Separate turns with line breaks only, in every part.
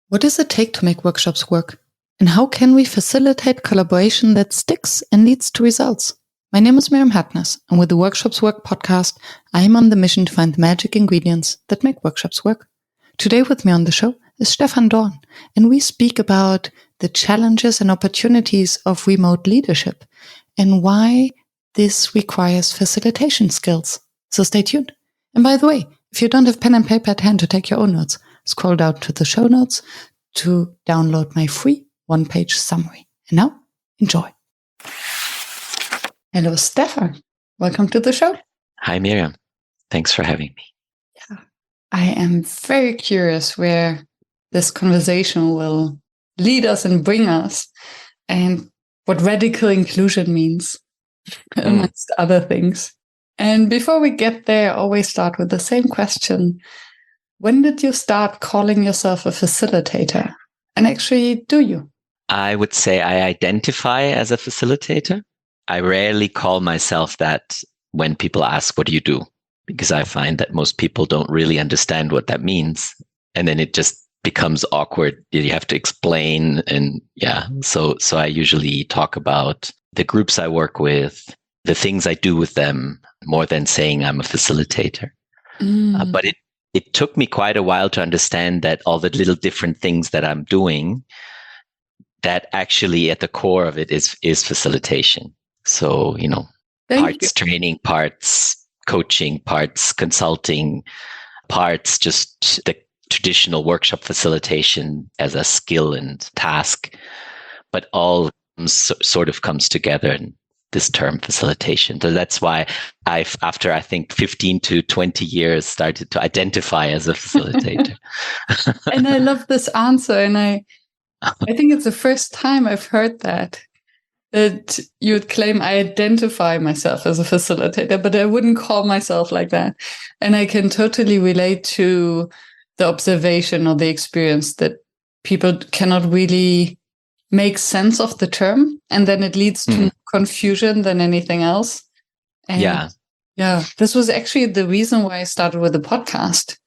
What does it take to make workshops work? And how can we facilitate collaboration that sticks and leads to results? My name is Miriam Hartness, and with the Workshops Work podcast, I am on the mission to find the magic ingredients that make workshops work. Today with me on the show is Stephan Dohrn, and we speak about the challenges and opportunities of remote leadership and why this requires facilitation skills. So stay tuned. And by the way, if you don't have pen and paper at hand to take your own notes, scroll down to the show notes to download my free one-page summary. And now, enjoy. Hello, Stephan. Welcome to the show.
Hi, Miriam. Thanks for having me.
Yeah, I am very curious where this conversation will lead us and bring us, and what radical inclusion means, amongst other things. And before we get there, I always start with the same question. When did you start calling yourself a facilitator? And actually, do you?
I would say I identify as a facilitator. I rarely call myself that when people ask, what do you do? Because I find that most people don't really understand what that means. And then it just becomes awkward. You have to explain. And so I usually talk about the groups I work with, the things I do with them, more than saying I'm a facilitator. But it took me quite a while to understand that all the little different things that I'm doing, that actually at the core of it is facilitation. So, parts training, parts coaching, parts consulting, parts just the traditional workshop facilitation as a skill and task, but all sort of comes together in this term facilitation. So that's why after I think 15 to 20 years, started to identify as a facilitator.
And I love this answer. And I think it's the first time I've heard that you would claim I identify myself as a facilitator, but I wouldn't call myself like that. And I can totally relate to the observation or the experience that people cannot really make sense of the term, and then it leads to more confusion than anything else. And this was actually the reason why I started with the podcast,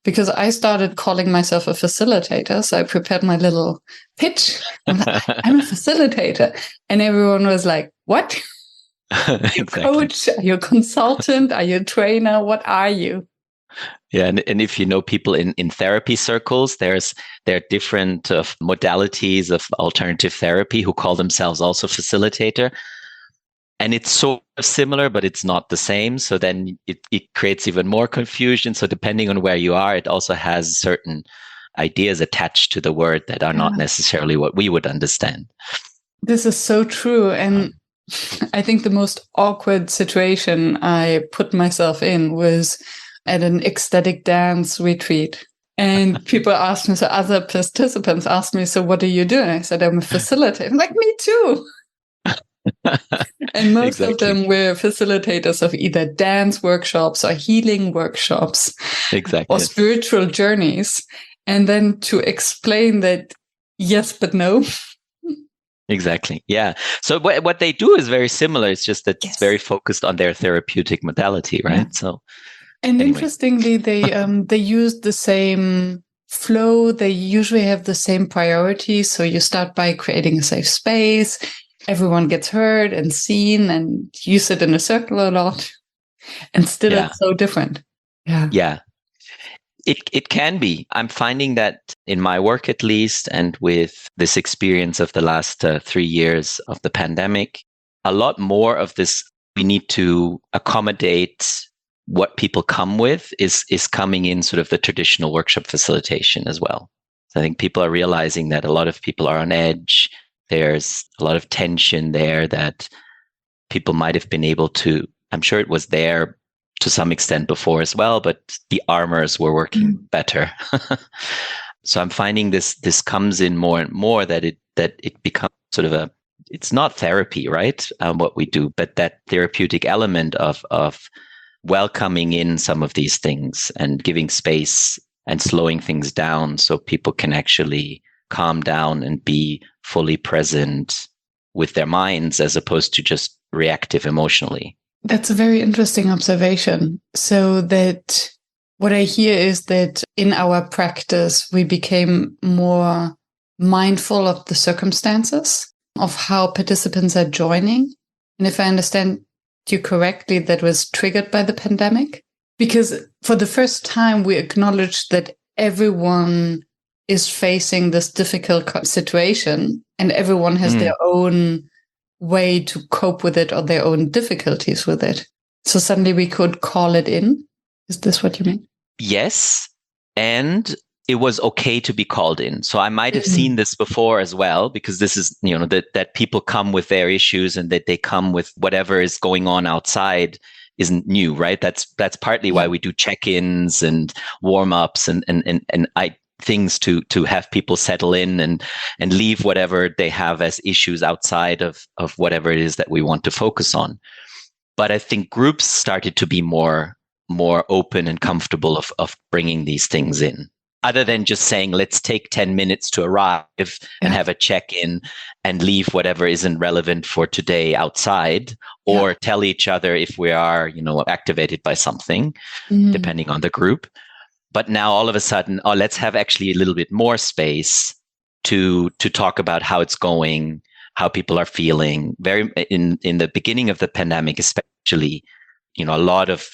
because I started calling myself a facilitator. So I prepared my little pitch. I'm a facilitator. And everyone was like, what? Are you a coach? Are you a consultant? Are you a trainer? What are you?
Yeah, and if you know people in therapy circles, there are different modalities of alternative therapy who call themselves also facilitator. And it's sort of similar, but it's not the same. So then it creates even more confusion. So depending on where you are, it also has certain ideas attached to the word that are not necessarily what we would understand.
This is so true. And I think the most awkward situation I put myself in was at an ecstatic dance retreat. And people asked me, so other participants asked me, so what do you do? And I said, I'm a facilitator. I'm like, me too. And most of them were facilitators of either dance workshops or healing workshops or spiritual journeys. And then to explain that, yes, but no.
Exactly. Yeah. So what they do is very similar. It's just that it's very focused on their therapeutic modality, right?
Yeah.
So,
and interestingly, they use the same flow. They usually have the same priorities. So you start by creating a safe space. Everyone gets heard and seen, and you sit in a circle a lot. And still, it's so different. Yeah.
Yeah. It can be. I'm finding that in my work, at least, and with this experience of the last 3 years of the pandemic, a lot more of this, we need to accommodate what people come with is coming in sort of the traditional workshop facilitation as well. So I think people are realizing that a lot of people are on edge. There's a lot of tension there that people might have been able to, I'm sure it was there to some extent before as well, but the armors were working better. So I'm finding this comes in more and more, that it becomes sort of it's not therapy, right? What we do, but that therapeutic element of welcoming in some of these things and giving space and slowing things down so people can actually calm down and be fully present with their minds as opposed to just reactive emotionally.
That's a very interesting observation. So that What I hear is that in our practice, we became more mindful of the circumstances, of how participants are joining. And if I understand you correctly, that was triggered by the pandemic. Because for the first time, we acknowledged that everyone is facing this difficult situation and everyone has their own way to cope with it or their own difficulties with it. So suddenly we could call it in. Is this what you mean?
Yes. And it was okay to be called in. So I might have seen this before as well, because this is, that people come with their issues and that they come with whatever is going on outside isn't new, right? That's partly why we do check-ins and warm-ups and things to have people settle in and leave whatever they have as issues outside of whatever it is that we want to focus on. But I think groups started to be more open and comfortable of bringing these things in, other than just saying, let's take 10 minutes to arrive and have a check-in and leave whatever isn't relevant for today outside, or tell each other if we are, activated by something, depending on the group. But now all of a sudden, let's have actually a little bit more space to talk about how it's going, how people are feeling. Very in the beginning of the pandemic, especially, a lot of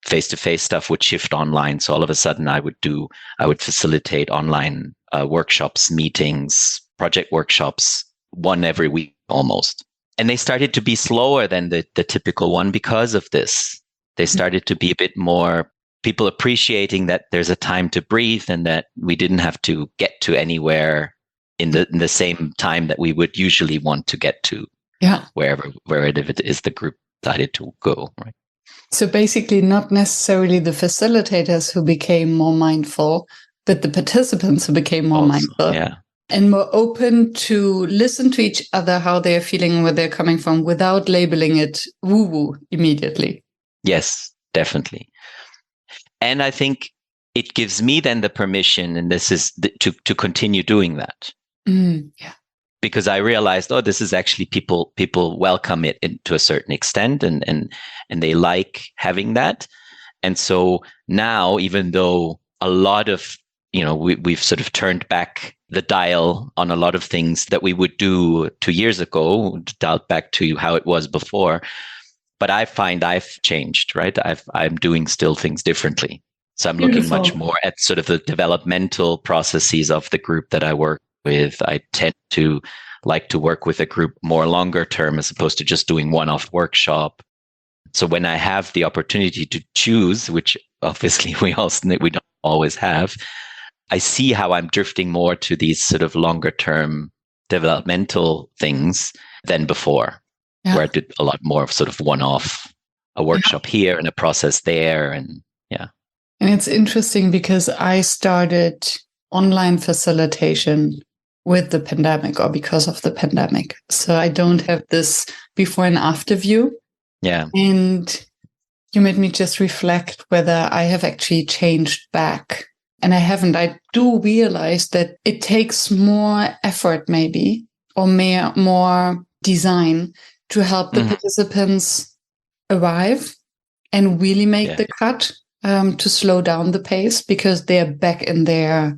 face-to-face stuff would shift online. So all of a sudden I would facilitate online workshops, meetings, project workshops, one every week almost. And they started to be slower than the typical one because of this. They started to be a bit more people appreciating that there's a time to breathe and that we didn't have to get to anywhere in the same time that we would usually want to get to, wherever it is the group decided to go, right?
So basically not necessarily the facilitators who became more mindful, but the participants who became more mindful and more open to listen to each other, how they're feeling and where they're coming from, without labeling it woo-woo immediately.
Yes, definitely. And I think it gives me then the permission, and this is to continue doing that. Because I realized, this is actually people welcome it to a certain extent, and they like having that. And so now, even though a lot of, we've sort of turned back the dial on a lot of things that we would do 2 years ago, dialed back to how it was before. But I find I've changed, right? I'm doing still things differently. So I'm looking much more at sort of the developmental processes of the group that I work with. I tend to like to work with a group more longer term as opposed to just doing one-off workshop. So when I have the opportunity to choose, which obviously we don't always have, I see how I'm drifting more to these sort of longer term developmental things than before, where I did a lot more of sort of one-off, a workshop here and a process there. And
And it's interesting because I started online facilitation with the pandemic, or because of the pandemic. So I don't have this before and after view.
Yeah.
And you made me just reflect whether I have actually changed back. And I haven't. I do realize that it takes more effort maybe, or more design to help the participants arrive and really make the cut, to slow down the pace, because they're back in their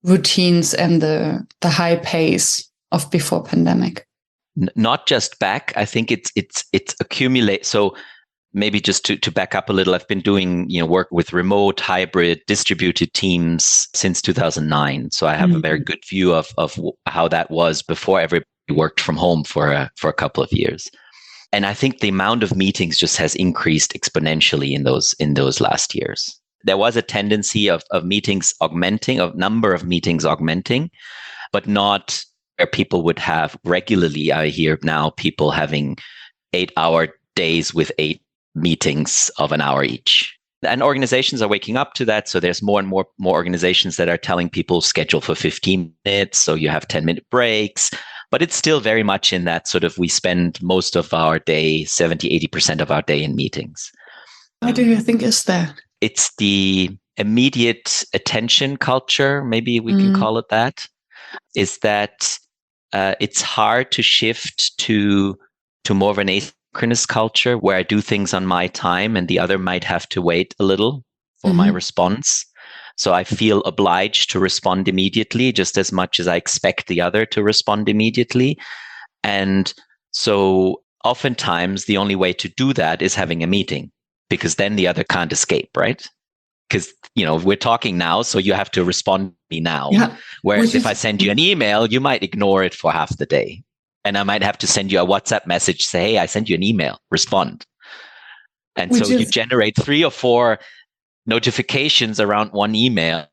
routines and the high pace of before pandemic.
Not just back. I think it's accumulate. So maybe just to back up a little, I've been doing work with remote, hybrid, distributed teams since 2009. So I have a very good view of how that was before everybody worked from home for a couple of years. And I think the amount of meetings just has increased exponentially in those last years. There was a tendency of meetings augmenting, of number of meetings augmenting, but not where people would have regularly. I hear now people having 8-hour days with 8 meetings of an hour each. And organizations are waking up to that. So there's more and more organizations that are telling people schedule for 15 minutes. So you have 10-minute breaks. But it's still very much in that sort of, we spend most of our day, 70-80% of our day in meetings.
Why do you think is that?
It's the immediate attention culture, maybe we can call it that, is that it's hard to shift to more of an asynchronous culture where I do things on my time and the other might have to wait a little. for my response. So I feel obliged to respond immediately, just as much as I expect the other to respond immediately. And so oftentimes the only way to do that is having a meeting, because then the other can't escape, right? Because, we're talking now, so you have to respond to me now.
Yeah.
Whereas if I send you an email, you might ignore it for half the day. And I might have to send you a WhatsApp message, say, hey, I sent you an email, respond. And so you generate 3 or 4 notifications around one email.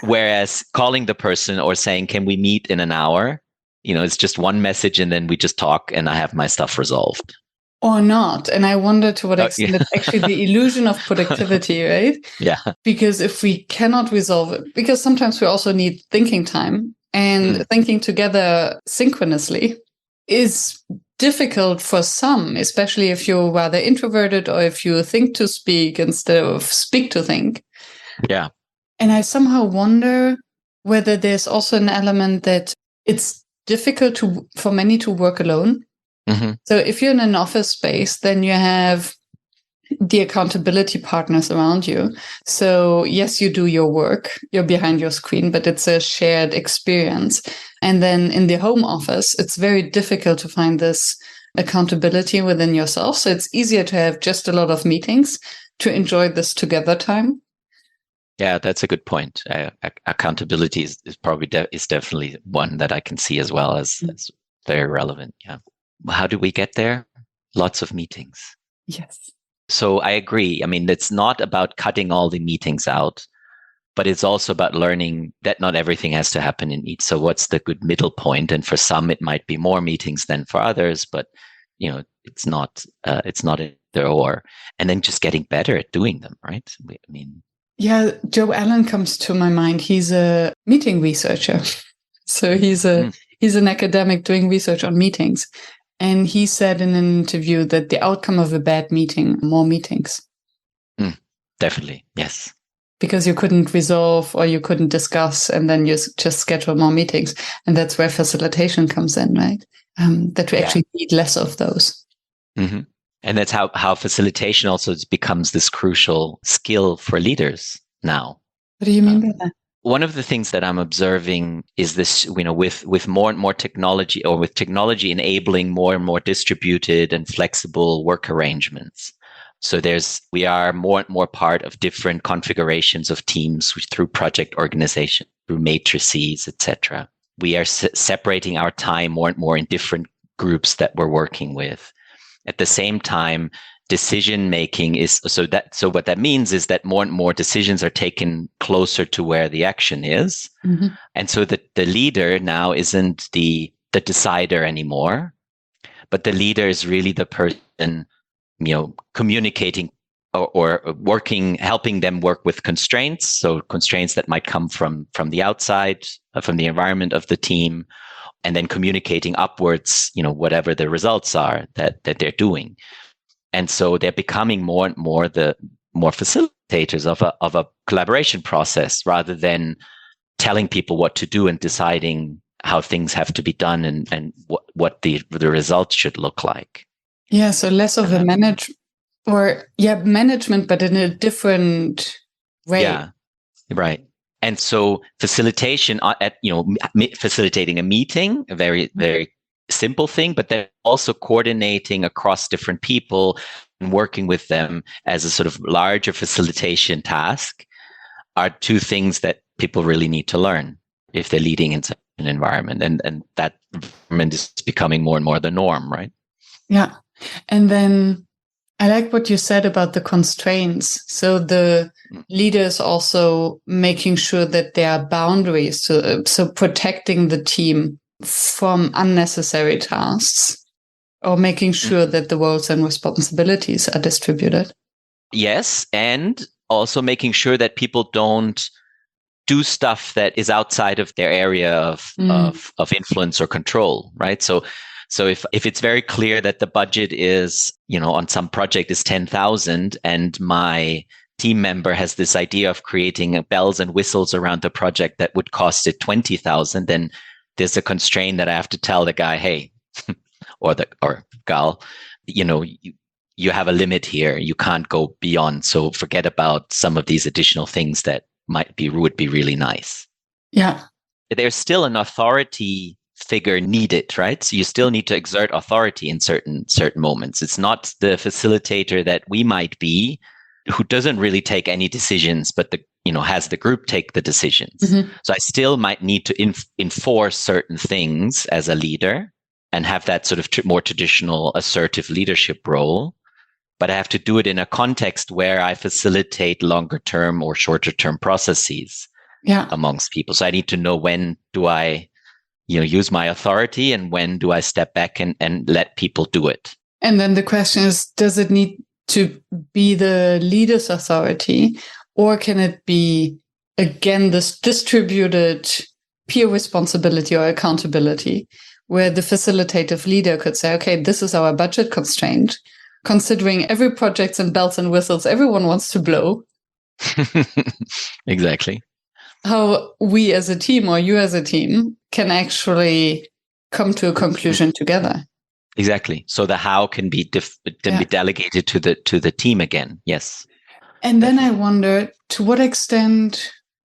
Whereas calling the person or saying, can we meet in an hour? It's just one message and then we just talk and I have my stuff resolved.
Or not. And I wonder to what extent it's actually the illusion of productivity, right?
Yeah.
Because if we cannot resolve it, because sometimes we also need thinking time, and thinking together synchronously is difficult for some, especially if you're rather introverted or if you think to speak instead of speak to think.
Yeah.
And I somehow wonder whether there's also an element that it's difficult for many to work alone. So if you're in an office space, then you have the accountability partners around you. So yes, you do your work, you're behind your screen, but it's a shared experience. And then in the home office, it's very difficult to find this accountability within yourself. So it's easier to have just a lot of meetings to enjoy this together time.
Yeah, that's a good point. Accountability is probably is definitely one that I can see as well as very relevant. Yeah. How do we get there? Lots of meetings.
Yes.
So I agree. I mean, it's not about cutting all the meetings out, but it's also about learning that not everything has to happen in each. So what's the good middle point? And for some, it might be more meetings than for others, but it's not either or. And then just getting better at doing them, right?
Yeah, Joe Allen comes to my mind. He's a meeting researcher. So he's an academic doing research on meetings. And he said in an interview that the outcome of a bad meeting, more meetings.
Definitely, yes.
Because you couldn't resolve or you couldn't discuss, and then you just schedule more meetings. And that's where facilitation comes in, right? That we actually need less of those.
Mm-hmm. And that's how facilitation also becomes this crucial skill for leaders now.
What do you mean by that?
One of the things that I'm observing is this, with more and more technology, or with technology enabling more and more distributed and flexible work arrangements. So we are more and more part of different configurations of teams through project organization, through matrices, etc. We are separating our time more and more in different groups that we're working with. At the same time, decision making is so what that means is that more and more decisions are taken closer to where the action is. And so the leader now isn't the decider anymore, but the leader is really the person communicating or working, helping them work with constraints. So constraints that might come from the outside, from the environment of the team, and then communicating upwards, whatever the results are that they're doing. And so they're becoming more and more more facilitators of a collaboration process, rather than telling people what to do and deciding how things have to be done and what the results should look like.
Yeah, so less of a management, but in a different way.
Yeah, right. And so facilitation facilitating a meeting, a very, very simple thing, but then also coordinating across different people and working with them as a sort of larger facilitation task are 2 things that people really need to learn if they're leading in such an environment. And that environment is becoming more and more the norm, right?
Yeah. And then I like what you said about the constraints. So the leaders also making sure that there are boundaries, so protecting the team from unnecessary tasks, or making sure that the roles and responsibilities are distributed.
Yes, and also making sure that people don't do stuff that is outside of their area of influence or control, right? So if it's very clear that the budget is, on some project is 10,000, and my team member has this idea of creating bells and whistles around the project that would cost it 20,000, then there's a constraint that I have to tell the guy, hey, or gal, you have a limit here. You can't go beyond. So forget about some of these additional things that would be really nice.
Yeah.
There's still an authority figure needed, right? So you still need to exert authority in certain moments. It's not the facilitator that we might be who doesn't really take any decisions, but has the group take the decisions.
Mm-hmm.
So I still might need to enforce certain things as a leader and have that sort of more traditional assertive leadership role. But I have to do it in a context where I facilitate longer term or shorter term processes amongst people. So I need to know when do I use my authority and when do I step back and let people do it.
And then the question is, does it need to be the leader's authority, or can it be, again, this distributed peer responsibility or accountability, where the facilitative leader could say, okay, this is our budget constraint. Considering every project's in bells and whistles, everyone wants to blow.
Exactly.
How we as a team or you as a team can actually come to a conclusion together.
Exactly. So the how can be be delegated to the team again. Yes.
And then I wonder, to what extent,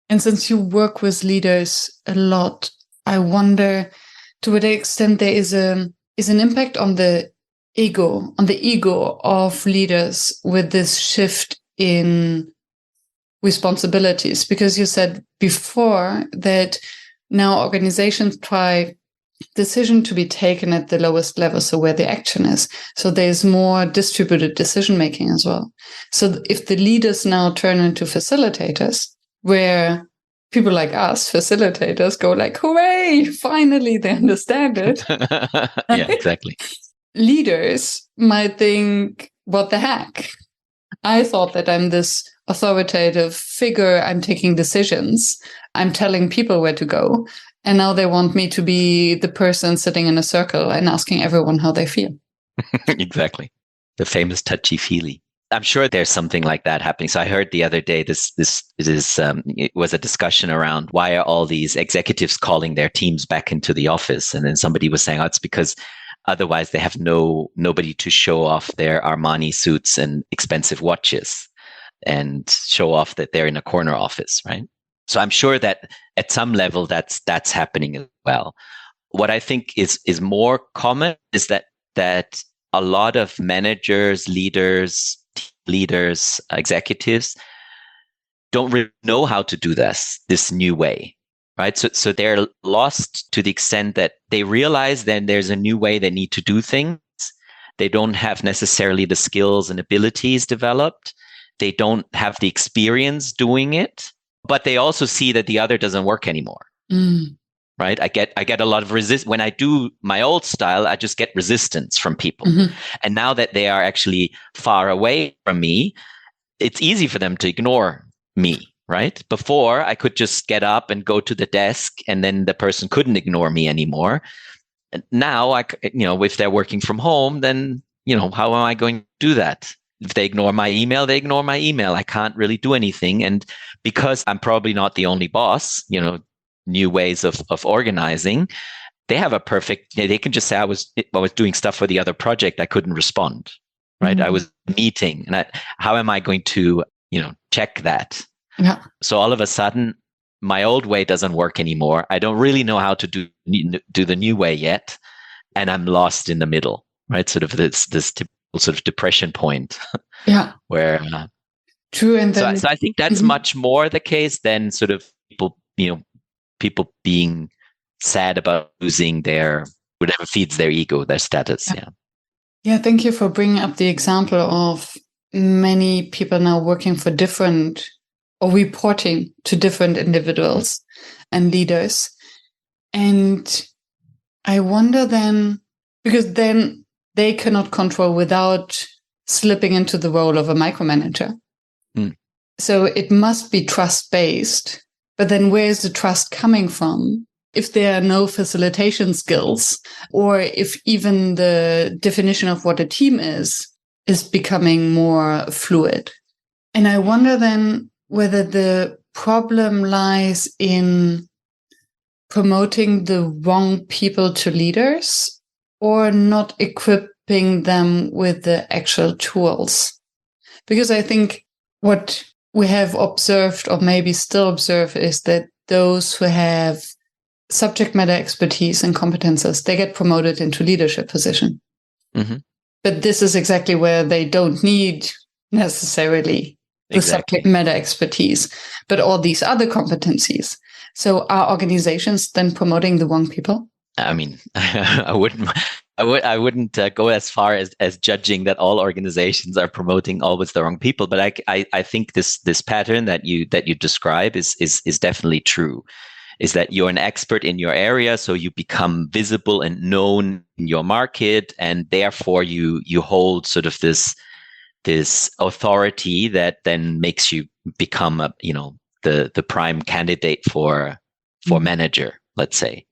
and since you work with leaders a lot, I wonder to what extent there is an impact on the ego of leaders with this shift in responsibilities. Because you said before that now organizations try decision to be taken at the lowest level, so where the action is. So there's more distributed decision making as well. So if the leaders now turn into facilitators, where people like us, facilitators, go like, hooray, finally they understand it.
Yeah, exactly.
Leaders might think, what the heck? I thought that I'm this authoritative figure. I'm taking decisions. I'm telling people where to go. And now they want me to be the person sitting in a circle and asking everyone how they feel.
Exactly. The famous touchy-feely. I'm sure there's something like that happening. So I heard the other day, it was a discussion around why are all these executives calling their teams back into the office? And then somebody was saying, oh, it's because otherwise they have nobody to show off their Armani suits and expensive watches and show off that they're in a corner office, right? So I'm sure that at some level that's happening as well. What I think is more common is that a lot of managers, leaders, executives don't really know how to do this new way, right? So they're lost to the extent that they realize that there's a new way they need to do things. They don't have necessarily the skills and abilities developed. They don't have the experience doing it. But they also see that the other doesn't work anymore, right? I get a lot of resistance when I do my old style. I just get resistance from people, and now that they are actually far away from me, it's easy for them to ignore me, right? Before I could just get up and go to the desk, and then the person couldn't ignore me anymore. And now if they're working from home, then how am I going to do that? If they ignore my email, they ignore my email. I can't really do anything. And because I'm probably not the only boss, new ways of organizing, they have they can just say, I was doing stuff for the other project. I couldn't respond, right? I was meeting. And how am I going to, check that?
Yeah.
So all of a sudden, my old way doesn't work anymore. I don't really know how to do the new way yet. And I'm lost in the middle, right? Sort of this typical sort of depression point.
Yeah.
Where
true. And then
so I think that's much more the case than sort of people being sad about losing their whatever feeds their ego, their status.
Yeah. Thank you for bringing up the example of many people now working for different or reporting to different individuals and leaders. And I wonder then, because then they cannot control without slipping into the role of a micromanager. So it must be trust-based. But then where is the trust coming from if there are no facilitation skills, or if even the definition of what a team is becoming more fluid? And I wonder then whether the problem lies in promoting the wrong people to leaders, or not equipping equipping them with the actual tools. Because I think what we have observed, or maybe still observe, is that those who have subject matter expertise and competences, they get promoted into leadership position. Mm-hmm. But this is exactly where they don't need necessarily the subject matter expertise, but all these other competencies. So are organizations then promoting the wrong people?
I mean, I wouldn't go as far as judging that all organizations are promoting always the wrong people. But I think this pattern that you describe is definitely true. Is that you're an expert in your area, so you become visible and known in your market, and therefore you hold sort of this authority that then makes you become the prime candidate for manager, let's say.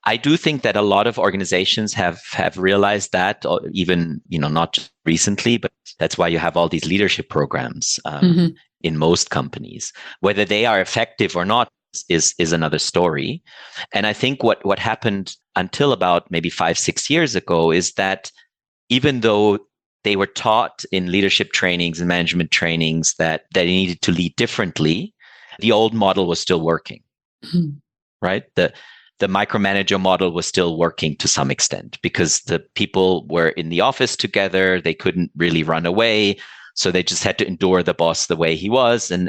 I do think that a lot of organizations have realized that, or even not just recently, but that's why you have all these leadership programs in most companies. Whether they are effective or not is another story. And I think what happened until about maybe 5-6 years ago is that even though they were taught in leadership trainings and management trainings that they needed to lead differently, the old model was still working, right? The micromanager model was still working to some extent because the people were in the office together. They couldn't really run away. So they just had to endure the boss the way he was, and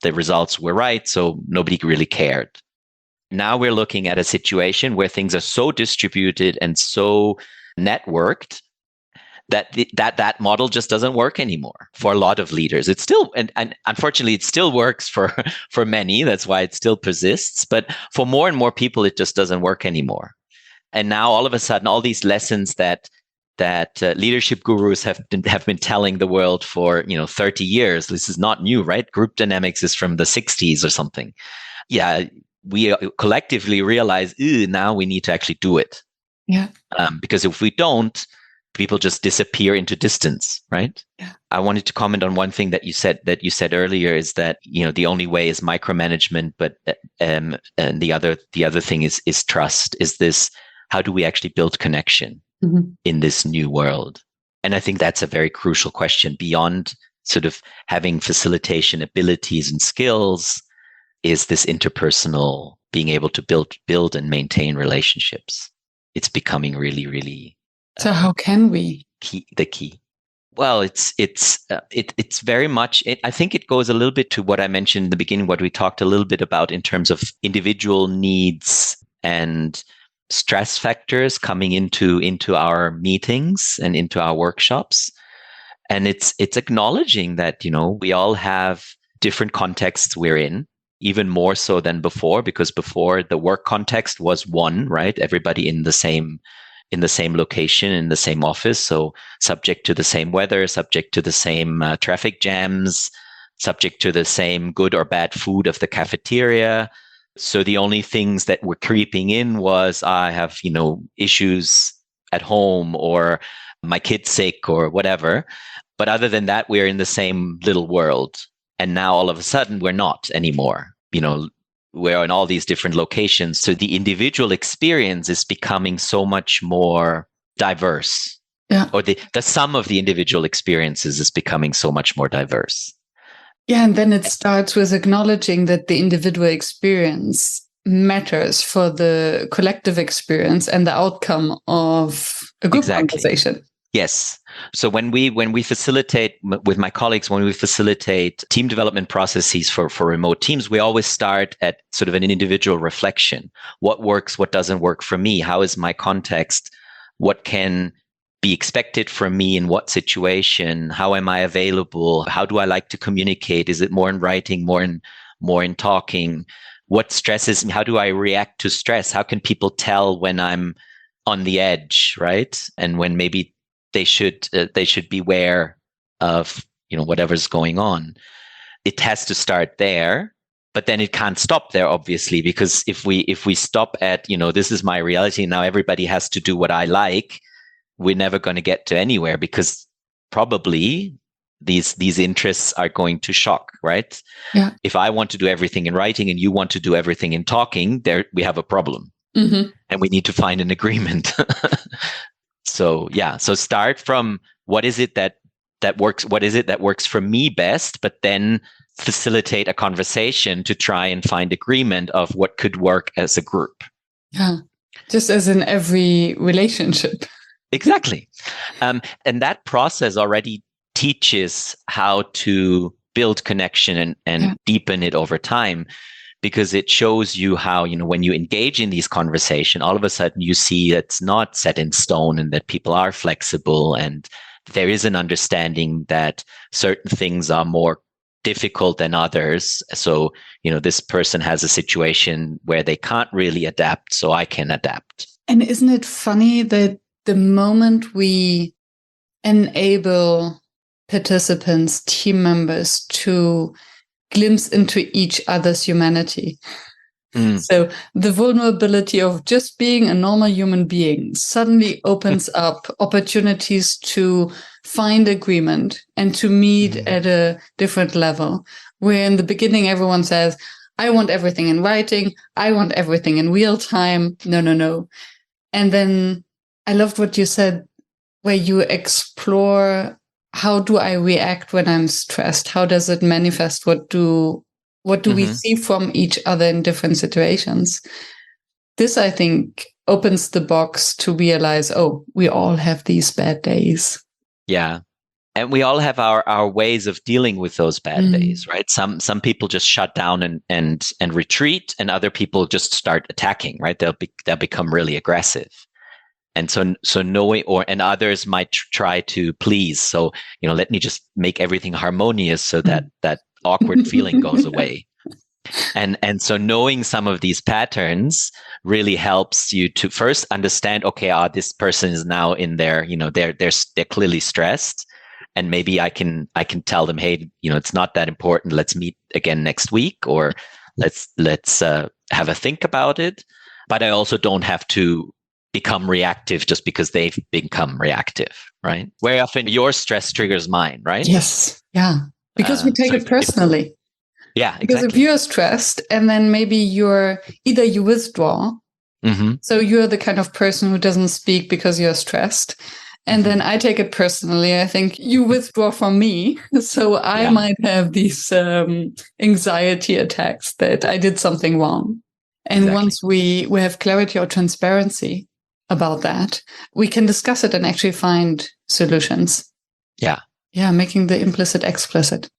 the results were right. So nobody really cared. Now we're looking at a situation where things are so distributed and so networked that that model just doesn't work anymore for a lot of leaders. It's still, and unfortunately, it still works for many. That's why it still persists. But for more and more people, it just doesn't work anymore. And now all of a sudden, all these lessons that leadership gurus have been telling the world for 30 years. This is not new, right? Group dynamics is from the 60s or something. Yeah, we collectively realize now we need to actually do it.
Yeah.
Because if we don't, people just disappear into distance, right?
Yeah.
I wanted to comment on one thing that you said earlier is that the only way is micromanagement, but and the other thing is trust. Is this, how do we actually build connection in this new world? And I think that's a very crucial question. Beyond sort of having facilitation abilities and skills, is this interpersonal, being able to build and maintain relationships. It's becoming really, really.
So how can we?
The key. Well, it's very much. I think it goes a little bit to what I mentioned in the beginning, what we talked a little bit about in terms of individual needs and stress factors coming into our meetings and into our workshops. And it's acknowledging that, we all have different contexts we're in, even more so than before, because before the work context was one, right? Everybody in the same location, in the same office. So subject to the same weather, subject to the same traffic jams, subject to the same good or bad food of the cafeteria. So the only things that were creeping in was I have, issues at home, or my kid's sick, or whatever. But other than that, we're in the same little world. And now all of a sudden we're not anymore. We're in all these different locations. So the individual experience is becoming so much more diverse.
Yeah.
Or the sum of the individual experiences is becoming so much more diverse.
Yeah, and then it starts with acknowledging that the individual experience matters for the collective experience and the outcome of a group conversation.
Yes. So when we facilitate with my colleagues, when we facilitate team development processes for remote teams, we always start at sort of an individual reflection. What works? What doesn't work for me? How is my context? What can be expected from me in what situation? How am I available? How do I like to communicate? Is it more in writing, more in talking? What stresses me? How do I react to stress? How can people tell when I'm on the edge, right? And when maybe they should beware of whatever's going on. It has to start there, but then it can't stop there, obviously, because if we stop at this is my reality now, everybody has to do what I like, we're never going to get to anywhere, because probably these interests are going to shock, right?
Yeah.
If I want to do everything in writing and you want to do everything in talking, there we have a problem, and we need to find an agreement. So start from what is it that works? What is it that works for me best? But then facilitate a conversation to try and find agreement of what could work as a group.
Yeah, just as in every relationship.
Exactly. And that process already teaches how to build connection and deepen it over time, because it shows you how, when you engage in these conversations, all of a sudden you see it's not set in stone and that people are flexible, and there is an understanding that certain things are more difficult than others. So, this person has a situation where they can't really adapt, so I can adapt.
And isn't it funny that the moment we enable participants, team members, to glimpse into each other's humanity. So the vulnerability of just being a normal human being suddenly opens up opportunities to find agreement and to meet at a different level. Where in the beginning, everyone says, I want everything in writing. I want everything in real time. No. And then I loved what you said, where you explore, how do I react when I'm stressed? How does it manifest? What do we see from each other in different situations? This, I think, opens the box to realize, oh, we all have these bad days.
Yeah. And we all have our ways of dealing with those bad days, right? Some people just shut down and retreat, and other people just start attacking, right? They'll become really aggressive. And so knowing, and others might try to please. So, let me just make everything harmonious so that awkward feeling goes away. And so knowing some of these patterns really helps you to first understand, okay, this person is now in their, they're clearly stressed. And maybe I can tell them, hey, it's not that important. Let's meet again next week, or let's have a think about it. But I also don't have to become reactive just because they've become reactive, right? Very often your stress triggers mine, right?
Yes. Yeah. Because we take it personally.
Yeah, exactly.
Because if you're stressed and then maybe either you withdraw. So you're the kind of person who doesn't speak because you're stressed. And then I take it personally. I think you withdraw from me. So I might have these anxiety attacks that I did something wrong. And once we have clarity or transparency about that, we can discuss it and actually find solutions.
Yeah.
Yeah, making the implicit explicit.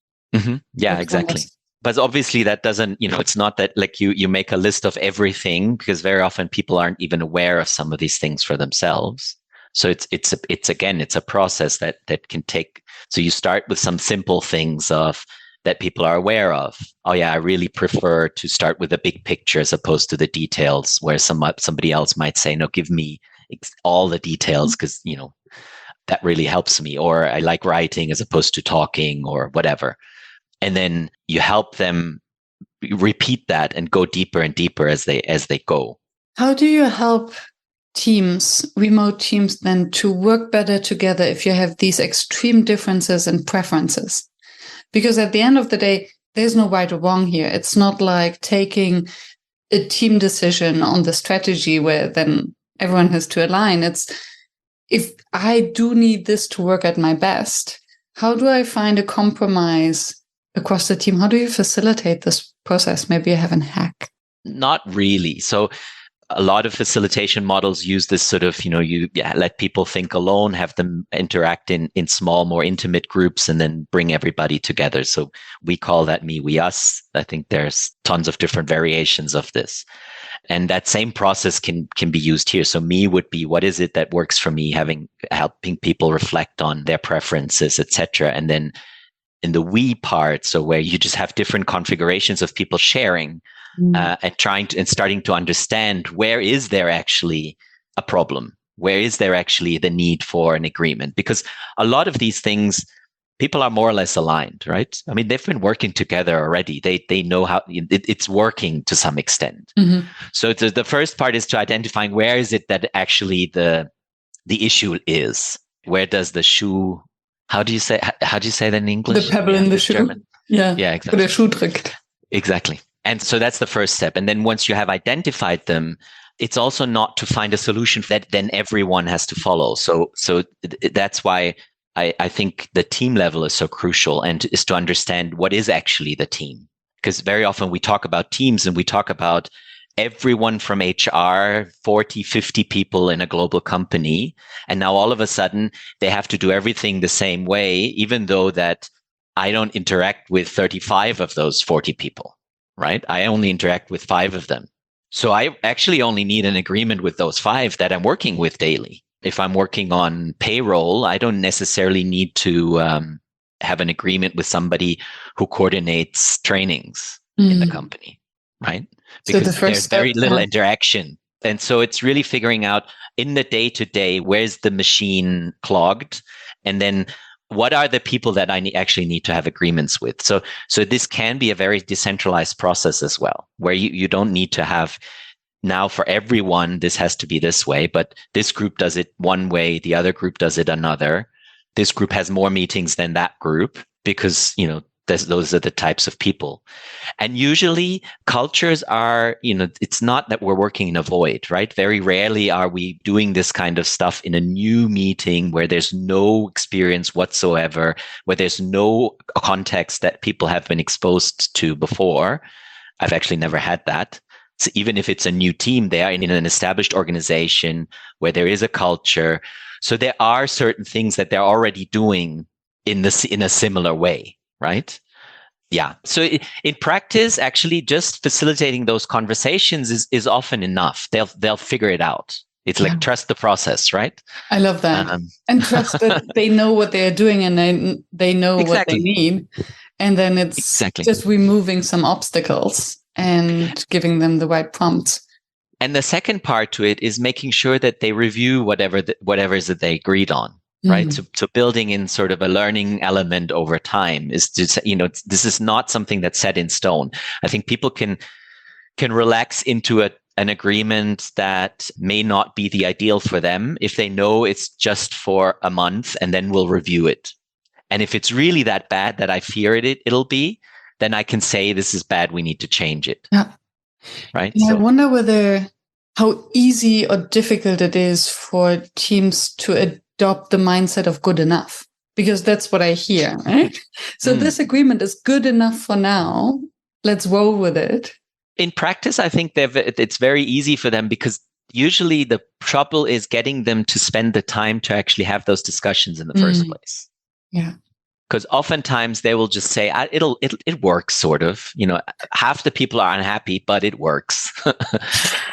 Yeah, exactly. But obviously that doesn't, it's not that like you make a list of everything, because very often people aren't even aware of some of these things for themselves. So it's a process that can take. So you start with some simple things that people are aware of. Oh yeah, I really prefer to start with the big picture as opposed to the details, where somebody else might say, no, give me all the details, because that really helps me. Or I like writing as opposed to talking, or whatever. And then you help them repeat that and go deeper and deeper as they go.
How do you help remote teams, then to work better together if you have these extreme differences and preferences? Because at the end of the day, there's no right or wrong here. It's not like taking a team decision on the strategy where then everyone has to align. It's, if I do need this to work at my best, how do I find a compromise across the team? How do you facilitate this process? Maybe you have a hack.
Not really. So a lot of facilitation models use this sort of, you let people think alone, have them interact in small, more intimate groups, and then bring everybody together. So we call that me, we, us. I think there's tons of different variations of this. And that same process can be used here. So me would be, what is it that works for me, helping people reflect on their preferences, etc. And then in the we part, so where you just have different configurations of people sharing, and starting to understand, where is there actually a problem? Where is there actually the need for an agreement? Because a lot of these things, people are more or less aligned, right? I mean, they've been working together already. They know how it's working to some extent. So the first part is to identifying, where is it that actually the issue is? Where does the shoe? How do you say that in English?
The pebble in the shoe.
German.
Yeah,
exactly.
Wo der Schuh drückt.
Exactly. And so that's the first step. And then once you have identified them, it's also not to find a solution that then everyone has to follow. So that's why I think the team level is so crucial, and is to understand what is actually the team. Because very often we talk about teams and we talk about everyone from HR, 40, 50 people in a global company. And now all of a sudden they have to do everything the same way, even though that I don't interact with 35 of those 40 people, right? I only interact with 5 of them. So I actually only need an agreement with those 5 that I'm working with daily. If I'm working on payroll, I don't necessarily need to have an agreement with somebody who coordinates trainings in the company, right? Because
so
there's very little interaction. And so it's really figuring out in the day-to-day, where's the machine clogged? And then what are the people that I actually need to have agreements with? So this can be a very decentralized process as well, where you don't need to have now for everyone, this has to be this way, but this group does it one way, the other group does it another. This group has more meetings than that group because, those are the types of people. And usually cultures are, it's not that we're working in a void, right? Very rarely are we doing this kind of stuff in a new meeting where there's no experience whatsoever, where there's no context that people have been exposed to before. I've actually never had that. So even if it's a new team, they are in an established organization where there is a culture. So there are certain things that they're already doing in a similar way, right? Yeah. So in practice, actually, just facilitating those conversations is often enough. They'll figure it out. It's like trust the process, right?
I love that, and trust that they know what they are doing and they know what they need, and then it's just removing some obstacles and giving them the right prompts.
And the second part to it is making sure that they review whatever is that they agreed on. Right. So building in sort of a learning element over time is just, this is not something that's set in stone. I think people can relax into an agreement that may not be the ideal for them if they know it's just for a month and then we'll review it. And if it's really that bad that I fear it'll be, then I can say this is bad. We need to change it.
Yeah.
Right.
Yeah, so I wonder how easy or difficult it is for teams to adopt the mindset of good enough, because that's what I hear, right? So this agreement is good enough for now. Let's roll with it.
In practice, I think it's very easy for them because usually the trouble is getting them to spend the time to actually have those discussions in the first place.
Yeah.
Because oftentimes they will just say, it works, sort of. Half the people are unhappy, but it works.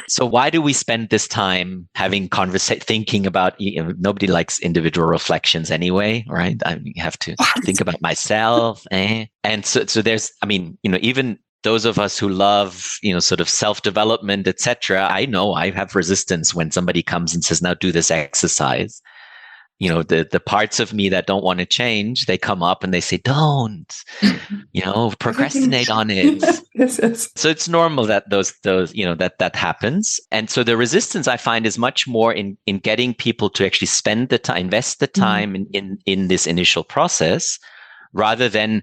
So why do we spend this time having thinking about, nobody likes individual reflections anyway, right? I have to think about myself. And so there's, even those of us who love, sort of self-development, etc. I know I have resistance when somebody comes and says, now do this exercise. The parts of me that don't want to change, they come up and they say, don't, procrastinate on it.
Yes.
So it's normal that those that happens. And so the resistance I find is much more in getting people to actually spend the time, invest the time in this initial process, rather than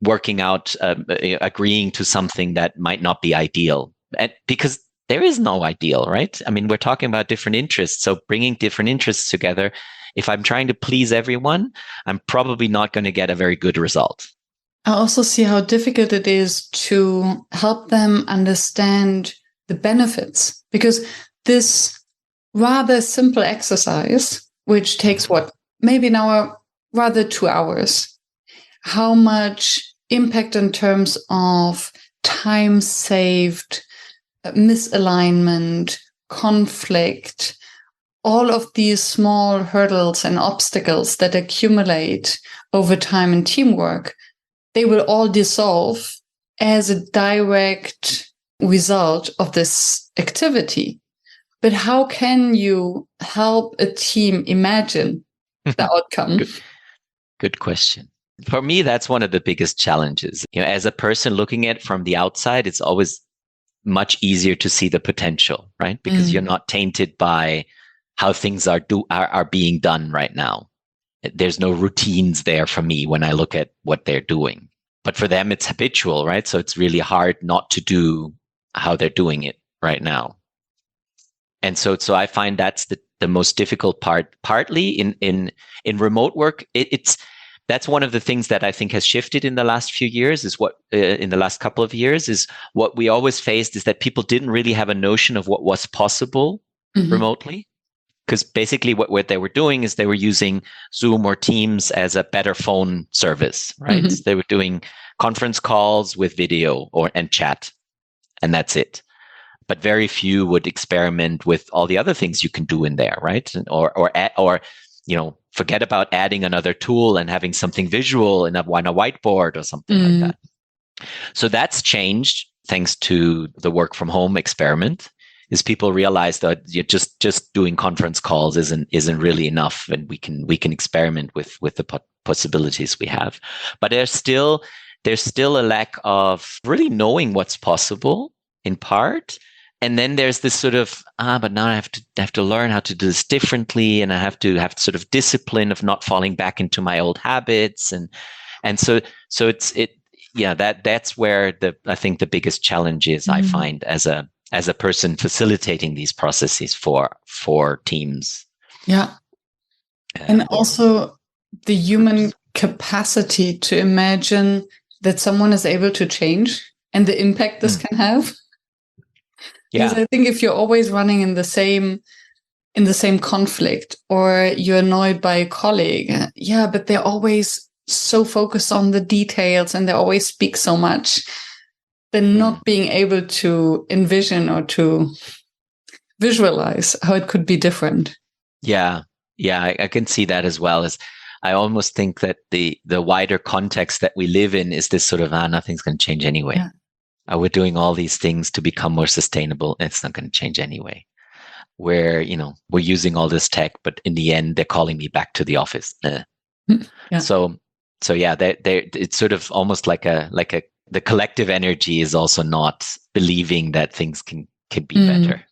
working out, agreeing to something that might not be ideal. And because there is no ideal, right? We're talking about different interests. So bringing different interests together, if I'm trying to please everyone, I'm probably not going to get a very good result.
I also see how difficult it is to help them understand the benefits, because this rather simple exercise, which takes maybe an hour, rather 2 hours, how much impact in terms of time saved, misalignment, conflict, all of these small hurdles and obstacles that accumulate over time in teamwork, they will all dissolve as a direct result of this activity. But how can you help a team imagine the outcome?
Good question. For me, that's one of the biggest challenges. As a person looking at it from the outside, it's always much easier to see the potential, right? Because you're not tainted by how things are being done right now. There's no routines there for me when I look at what they're doing. But for them, it's habitual, right? So it's really hard not to do how they're doing it right now. And so I find that's the most difficult part. Partly in remote work, that's one of the things that I think has shifted in the last few years. Is what in the last couple of years is what we always faced is that people didn't really have a notion of what was possible remotely. Because basically what they were doing is they were using Zoom or Teams as a better phone service, right? They were doing conference calls with video and chat, and that's it. But very few would experiment with all the other things you can do in there, right? Or forget about adding another tool and having something visual on a whiteboard or something like that. So that's changed thanks to the work from home experiment. Is people realize that you're just doing conference calls isn't really enough, and we can experiment with the possibilities we have. But there's still a lack of really knowing what's possible in part. And then there's this sort of but now I have to learn how to do this differently, and I have to have sort of discipline of not falling back into my old habits, and so that's where I think the biggest challenge is. I find as a person facilitating these processes for teams.
Yeah. And also the human capacity to imagine that someone is able to change and the impact this can have.
Yeah.
Because I think if you're always running in the same conflict, or you're annoyed by a colleague, but they're always so focused on the details and they always speak so much, then not being able to envision or to visualize how it could be different. Yeah,
I can see that as well. As I almost think that the wider context that we live in is this sort of nothing's going to change anyway. Yeah. We're doing all these things to become more sustainable. It's not going to change anyway. We're using all this tech, but in the end, they're calling me back to the office. Yeah. So it's sort of almost like the collective energy is also not believing that things can be better.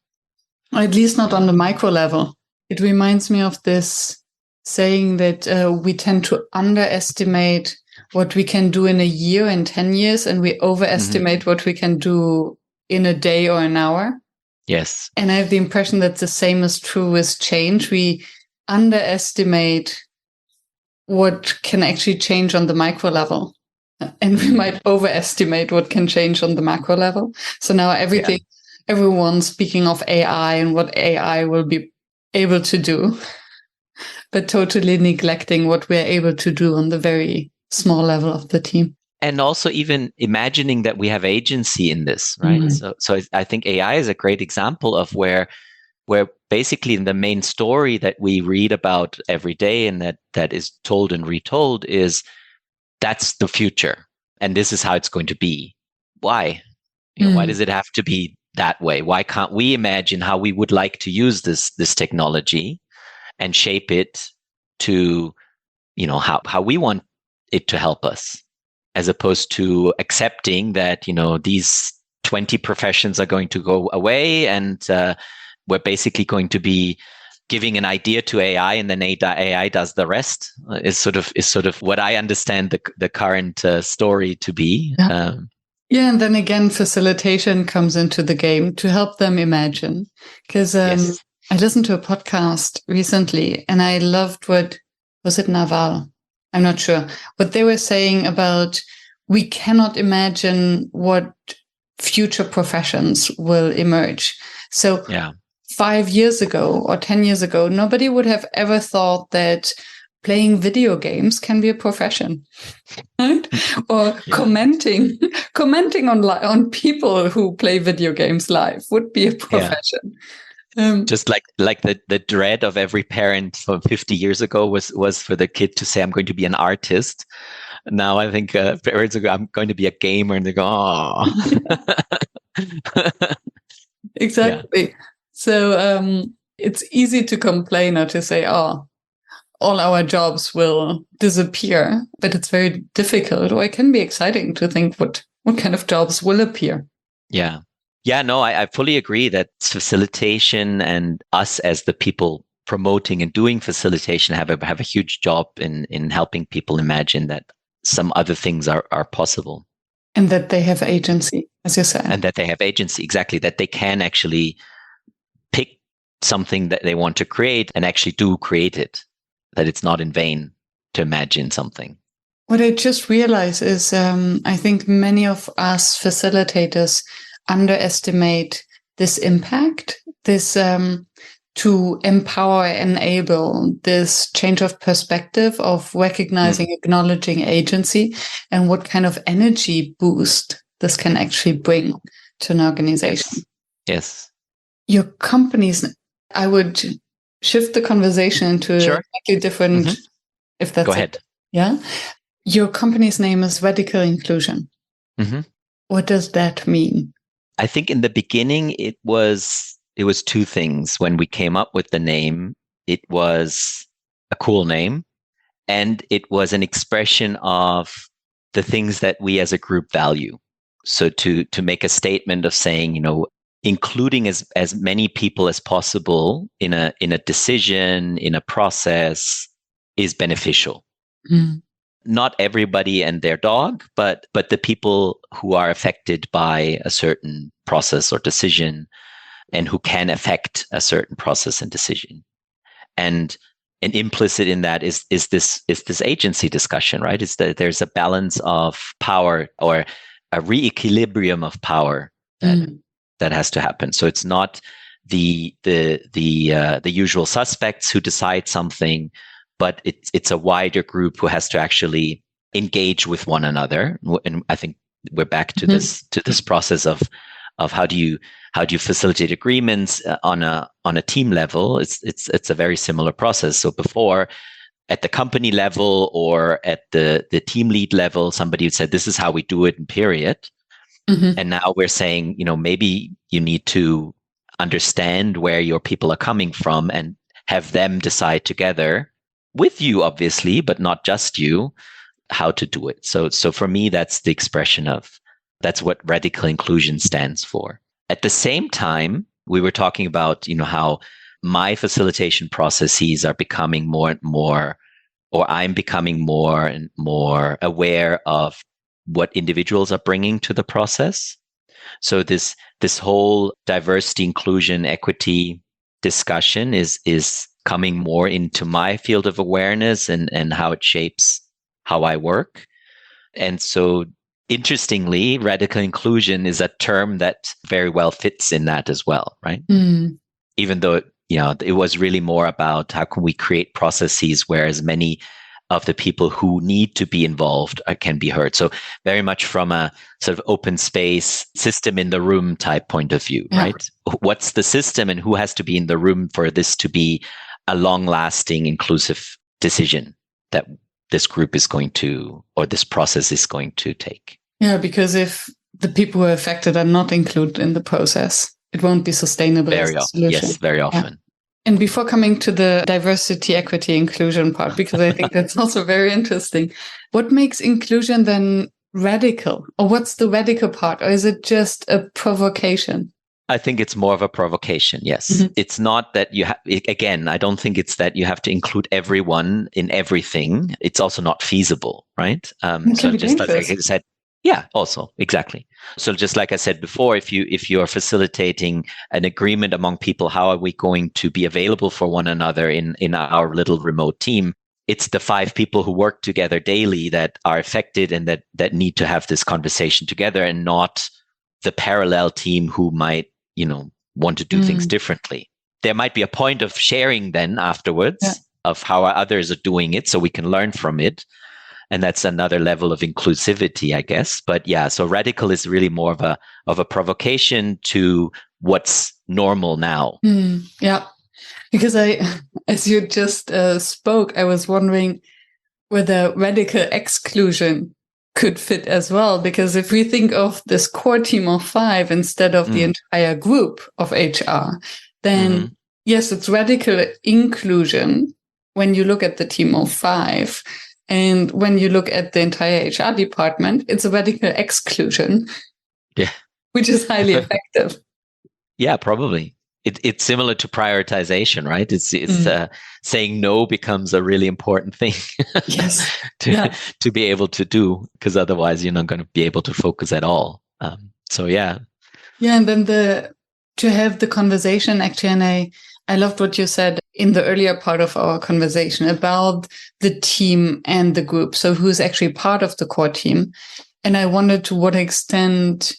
Or at least not on the micro level. It reminds me of this saying that we tend to underestimate what we can do in a year, in 10 years, and we overestimate what we can do in a day or an hour.
Yes.
And I have the impression that the same is true with change. We underestimate what can actually change on the micro level. And we might overestimate what can change on the macro level. So now everyone's speaking of AI and what AI will be able to do, but totally neglecting what we're able to do on the very small level of the team.
And also even imagining that we have agency in this, right? So I think AI is a great example of where basically the main story that we read about every day and that is told and retold is that's the future and this is how it's going to be. Why? Why does it have to be that way? Why can't we imagine how we would like to use this technology and shape it to, how we want it to help us, as opposed to accepting that, these 20 professions are going to go away and we're basically going to be giving an idea to AI and then AI does the rest is sort of what I understand the current story to be.
Yeah. And then again, facilitation comes into the game to help them imagine. Because I listened to a podcast recently and I loved was it Naval? I'm not sure. What they were saying about we cannot imagine what future professions will emerge. So 5 years ago or 10 years ago, nobody would have ever thought that playing video games can be a profession, right? Or commenting on people who play video games live would be a profession.
Just like the dread of every parent from 50 years ago was for the kid to say, I'm going to be an artist. Now I think parents are I'm going to be a gamer, and they go, oh.
Exactly. Yeah. So it's easy to complain or to say, oh, all our jobs will disappear, but it's very difficult, or it can be exciting to think what kind of jobs will appear.
Yeah. Yeah, no, I fully agree that facilitation and us as the people promoting and doing facilitation have a huge job in helping people imagine that some other things are possible.
And that they have agency, as you said.
And that they have agency, exactly, that they can actually pick something that they want to create and actually do create it, that it's not in vain to imagine something.
What I just realized is I think many of us facilitators underestimate this impact, this to empower, enable this change of perspective of recognizing, acknowledging agency, and what kind of energy boost this can actually bring to an organization.
Yes.
Your companies, I would shift the conversation into a slightly different, if that's
Go ahead.
Yeah. Your company's name is Radical Inclusion. What does that mean?
I think in the beginning it was two things. When we came up with the name, it was a cool name, and it was an expression of the things that we as a group value. So to make a statement of saying, including as many people as possible in a decision, in a process, is beneficial. Not everybody and their dog, but the people who are affected by a certain process or decision, and who can affect a certain process and decision. And implicit in that is this agency discussion, right? It's that there's a balance of power, or a re-equilibrium of power that has to happen. So it's not the usual suspects who decide something, but it's a wider group who has to actually engage with one another. And I think we're back to this process of how do you facilitate agreements on a team level. It's a very similar process. So before, at the company level or at the team lead level, somebody would say, this is how we do it, and period. And now we're saying, maybe you need to understand where your people are coming from and have them decide together with you, obviously, but not just you, how to do it. So for me, that's the expression of, that's what radical inclusion stands for. At the same time, we were talking about, how my facilitation processes are becoming more and more, or I'm becoming more and more aware of what individuals are bringing to the process. So this whole diversity, inclusion, equity discussion is coming more into my field of awareness and how it shapes how I work. And so, interestingly, radical inclusion is a term that very well fits in that as well, right? Even though it was really more about how can we create processes where as many of the people who need to be involved can be heard. So very much from a sort of open space, system in the room type point of view, right? What's the system and who has to be in the room for this to be a long-lasting, inclusive decision that this group is going to, or this process is going to take? Yeah,
because if the people who are affected are not included in the process, it won't be sustainable as a solution.
Yes, very often.
Yeah. And before coming to the diversity, equity, inclusion part, because I think that's also very interesting, what makes inclusion then radical? Or what's the radical part? Or is it just a provocation?
I think it's more of a provocation, yes. It's not that you have, again, I don't think it's that you have to include everyone in everything. It's also not feasible, right? So just like I said, yeah, also, exactly. So just like I said before, if you are facilitating an agreement among people, how are we going to be available for one another in our little remote team? It's the 5 people who work together daily that are affected and that need to have this conversation together, and not the parallel team who might, want to do things differently. There might be a point of sharing then afterwards of how others are doing it, so we can learn from it. And that's another level of inclusivity, I guess. But yeah, so radical is really more of a provocation to what's normal now.
Yeah, because as you just spoke, I was wondering whether radical exclusion could fit as well. Because if we think of this core team of 5 instead of the entire group of HR, then yes, it's radical inclusion when you look at the team of 5. And when you look at the entire HR department, it's a radical exclusion, which is highly effective.
Yeah, probably. It's similar to prioritization, right? It's saying no becomes a really important thing to be able to do, because otherwise you're not going to be able to focus at all. So yeah.
Yeah, and then to have the conversation actually, and I loved what you said in the earlier part of our conversation about the team and the group. So who's actually part of the core team? And I wondered to what extent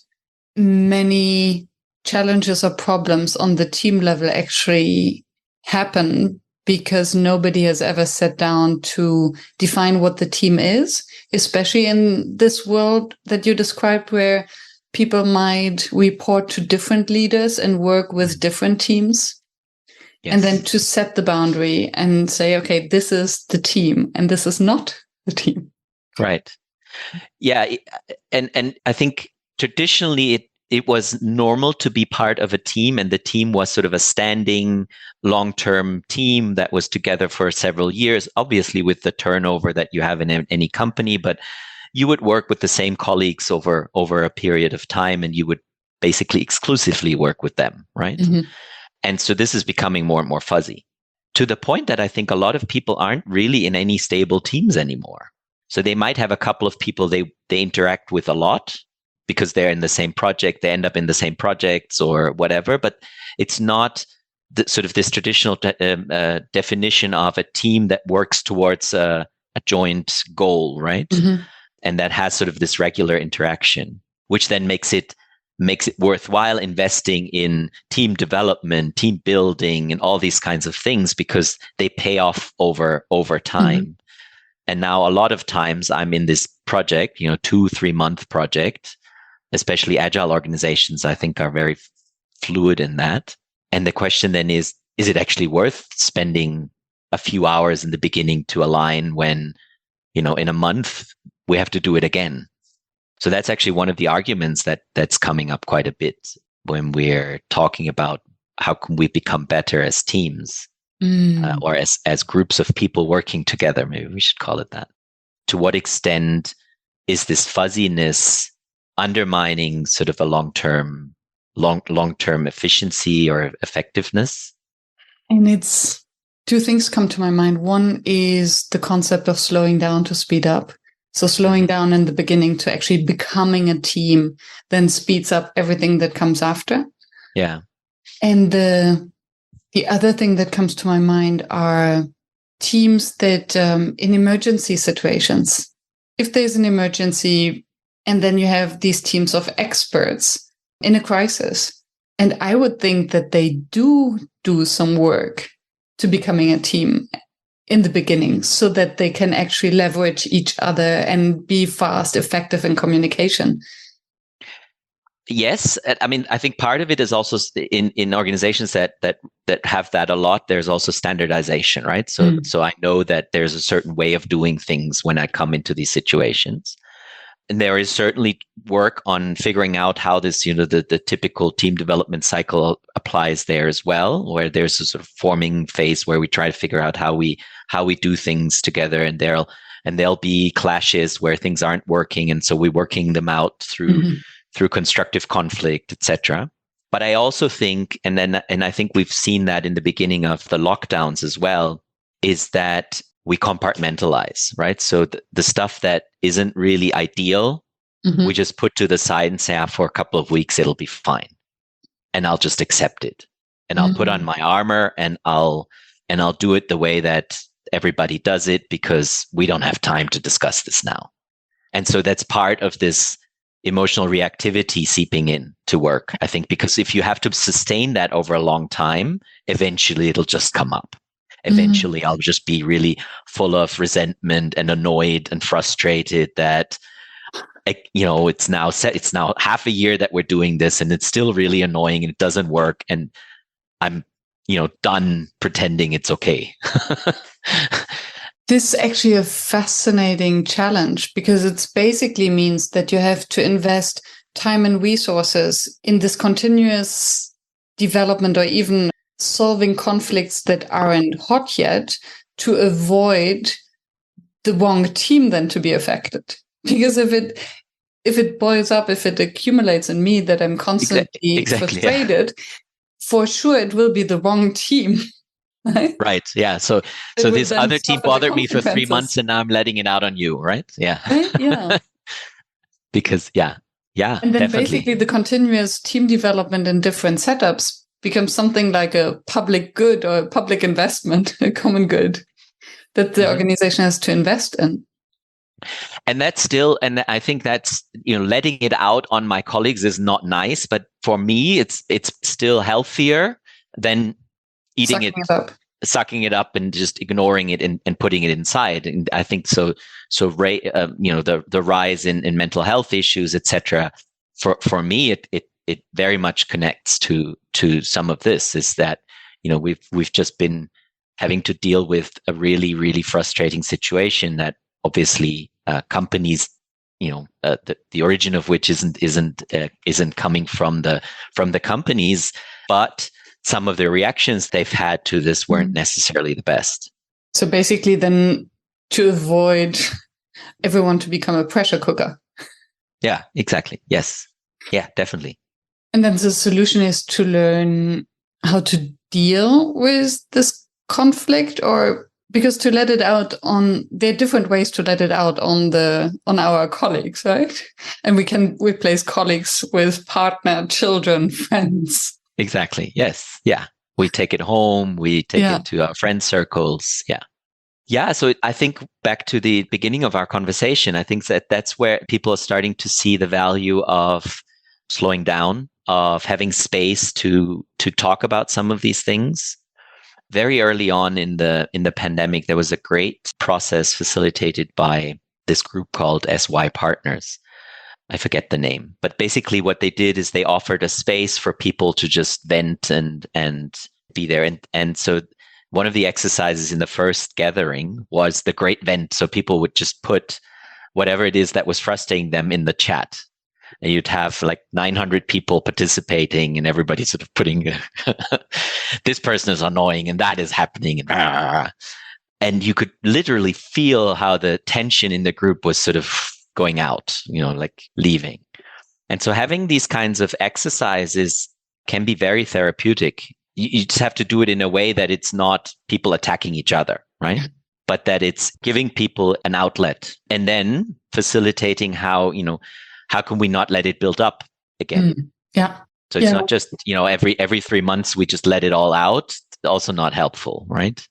many challenges or problems on the team level actually happen because nobody has ever sat down to define what the team is, especially in this world that you described where people might report to different leaders and work with different teams. Yes. And then to set the boundary and say, okay, this is the team and this is not the team.
Right. Yeah. And I think traditionally it was normal to be part of a team, and the team was sort of a standing long-term team that was together for several years, obviously with the turnover that you have in any company, but you would work with the same colleagues over a period of time, and you would basically exclusively work with them, right? Mm-hmm. And so this is becoming more and more fuzzy, to the point that I think a lot of people aren't really in any stable teams anymore. So they might have a couple of people they interact with a lot because they're in the same project, they end up in the same projects or whatever, but it's not sort of this traditional definition of a team that works towards a joint goal, right? Mm-hmm. And that has sort of this regular interaction, which then makes it worthwhile investing in team development, team building, and all these kinds of things because they pay off over time. Mm-hmm. And now a lot of times I'm in this project, 2-3 month project, especially agile organizations, I think are very fluid in that. And the question then is it actually worth spending a few hours in the beginning to align when, in a month we have to do it again? So that's actually one of the arguments that's coming up quite a bit when we're talking about how can we become better as teams or as groups of people working together. Maybe we should call it that. To what extent is this fuzziness undermining sort of a long-term efficiency or effectiveness?
And it's two things come to my mind. One is the concept of slowing down to speed up. So slowing down in the beginning to actually becoming a team then speeds up everything that comes after.
Yeah.
And the other thing that comes to my mind are teams that in emergency situations, if there's an emergency and then you have these teams of experts in a crisis, and I would think that they do some work to becoming a team in the beginning so that they can actually leverage each other and be fast, effective in communication.
Yes. I mean, I think part of it is also in organizations that have that a lot, there's also standardization, right? So I know that there's a certain way of doing things when I come into these situations. And there is certainly work on figuring out how this, the typical team development cycle applies there as well, where there's a sort of forming phase where we try to figure out how we do things together, and there'll be clashes where things aren't working, and so we're working them out through constructive conflict, etc. But I also think, and I think we've seen that in the beginning of the lockdowns as well, is that we compartmentalize, right? So the stuff that isn't really ideal, we just put to the side and say, for a couple of weeks, it'll be fine. And I'll just accept it. And I'll put on my armor and I'll do it the way that everybody does it because we don't have time to discuss this now. And so that's part of this emotional reactivity seeping in to work, I think, because if you have to sustain that over a long time, eventually it'll just come up. Eventually, I'll just be really full of resentment and annoyed and frustrated that, it's now half a year that we're doing this and it's still really annoying and it doesn't work. And I'm, done pretending it's okay.
This is actually a fascinating challenge because it basically means that you have to invest time and resources in this continuous development or even solving conflicts that aren't hot yet to avoid the wrong team then to be affected. Because if it boils up, if it accumulates in me that I'm constantly frustrated, for sure it will be the wrong team.
Right. Yeah. So this other team bothered me for 3 months and now I'm letting it out on you, right? Yeah.
Right? Yeah.
Because and then
definitely. Basically the continuous team development in different setups becomes something like a public good or a public investment, a common good that the organization has to invest in.
And that's still, and I think that's, letting it out on my colleagues is not nice, but for me, it's still healthier than eating it up, sucking it up and just ignoring it and putting it inside. And I think so the rise in mental health issues, etc. For me, it very much connects to some of this, is that, we've just been having to deal with a really, really frustrating situation that obviously companies, the origin of which isn't coming from the companies, but some of the reactions they've had to this weren't necessarily the best.
So basically, then, to avoid everyone to become a pressure cooker.
Yeah, exactly. Yes. Yeah, definitely.
And then the solution is to learn how to deal with this conflict, or because to let it out there are different ways to let it out on our colleagues, right? And we can replace colleagues with partner, children, friends.
Exactly. Yes. Yeah. We take it home. We take it to our friend circles. Yeah. Yeah. So I think back to the beginning of our conversation, I think that's where people are starting to see the value of slowing down, of having space to talk about some of these things. Very early on in the pandemic, there was a great process facilitated by this group called SY Partners. I forget the name, but basically what they did is they offered a space for people to just vent and be there. And so one of the exercises in the first gathering was the great vent. So people would just put whatever it is that was frustrating them in the chat. And you'd have like 900 people participating, and everybody sort of putting, this person is annoying and that is happening. And you could literally feel how the tension in the group was sort of going out, like leaving. And so having these kinds of exercises can be very therapeutic. You just have to do it in a way that it's not people attacking each other, right? But that it's giving people an outlet, and then facilitating how can we not let it build up again?
Yeah.
So it's not just, every 3 months we just let it all out. Also not helpful, right?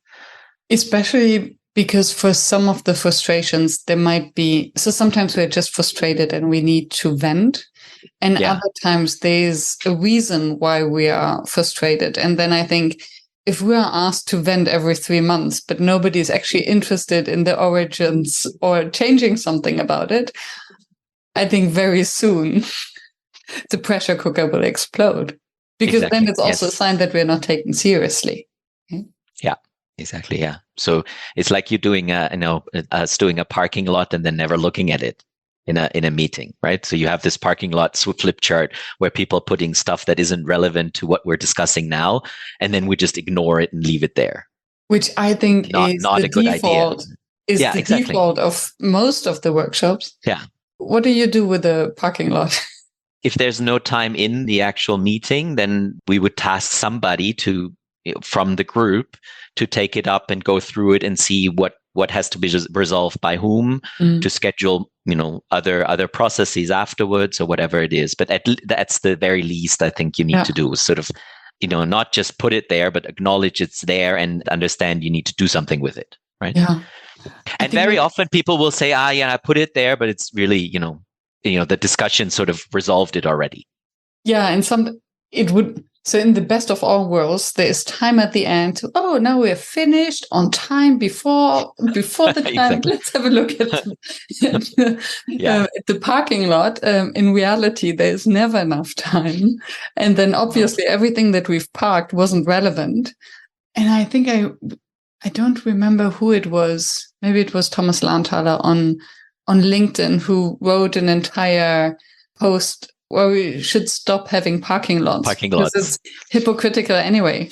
Especially
because for some of the frustrations, there might be, so sometimes we're just frustrated and we need to vent. And other times there's a reason why we are frustrated. And then I think if we are asked to vent every 3 months, but nobody's actually interested in the origins or changing something about it, I think very soon the pressure cooker will explode. Because then it's also a sign that we're not taken seriously. Okay?
Yeah. Exactly. Yeah. So it's like you're doing stewing a parking lot and then never looking at it in a meeting, right? So you have this parking lot flip chart where people are putting stuff that isn't relevant to what we're discussing now, and then we just ignore it and leave it there.
Which I think is not a good default. Is the default of most of the workshops.
Yeah.
What do you do with the parking lot?
If there's no time in the actual meeting, then we would task somebody from the group to take it up and go through it and see what has to be resolved by whom, to schedule other processes afterwards or whatever it is. But that's the very least I think you need to do, sort of not just put it there, but acknowledge it's there and understand you need to do something with it, right?
Yeah.
And very often people will say, I put it there, but it's really the discussion sort of resolved it already.
Yeah, and so in the best of all worlds, there is time at the end. Now we're finished on time before the time. Let's have a look at the parking lot. In reality, there's never enough time. And then obviously everything that we've parked wasn't relevant. And I think I don't remember who it was. Maybe it was Thomas Lanthaler on LinkedIn who wrote an entire post where we should stop having parking lots. Because it's hypocritical anyway.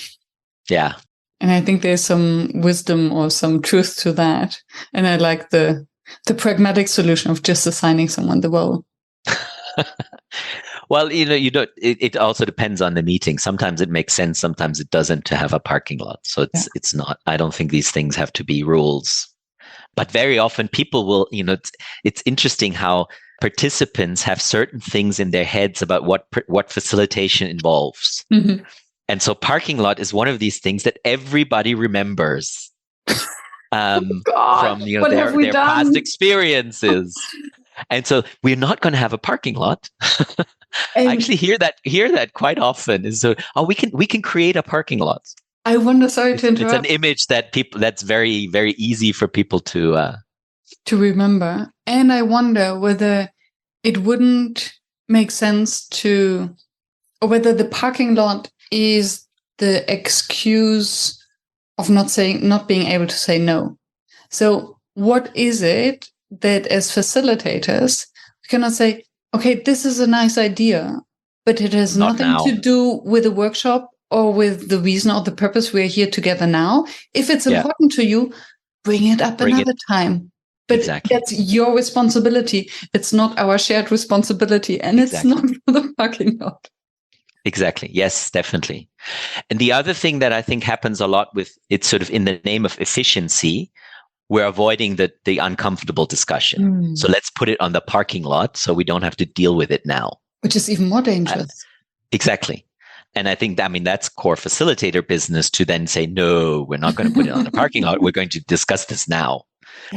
Yeah.
And I think there's some wisdom or some truth to that. And I like the pragmatic solution of just assigning someone the role.
Well, you don't. It also depends on the meeting. Sometimes it makes sense. Sometimes it doesn't to have a parking lot. So it's not. I don't think these things have to be rules. But very often people will. It's interesting how participants have certain things in their heads about what facilitation involves.
Mm-hmm.
And so parking lot is one of these things that everybody remembers
God,
from
what have we
their
done?
past experiences. And so we're not going to have a parking lot. I
And
actually hear that quite often. Is so, oh, we can create a parking lot.
I wonder, sorry to
It's an
interrupt,
image that's very, very easy for people to
remember. And I wonder whether it wouldn't make sense to, or whether the parking lot is the excuse of not being able to say no. So what is it that as facilitators, we cannot say, okay, this is a nice idea, but it has
Not
nothing
now.
to do with a workshop or with the reason or the purpose we're here together now. If it's
Yeah.
important to you, bring it up another time. But
Exactly.
that's your responsibility. It's not our shared responsibility. And
Exactly.
it's not for the parking lot.
Exactly. Yes, definitely. And the other thing that I think happens a lot with it's sort of in the name of efficiency, we're avoiding the uncomfortable discussion. So let's put it on the parking lot so we don't have to deal with it now.
Which is even more dangerous.
Exactly. And I think, that's core facilitator business to then say, no, we're not going to put it on the parking lot. We're going to discuss this now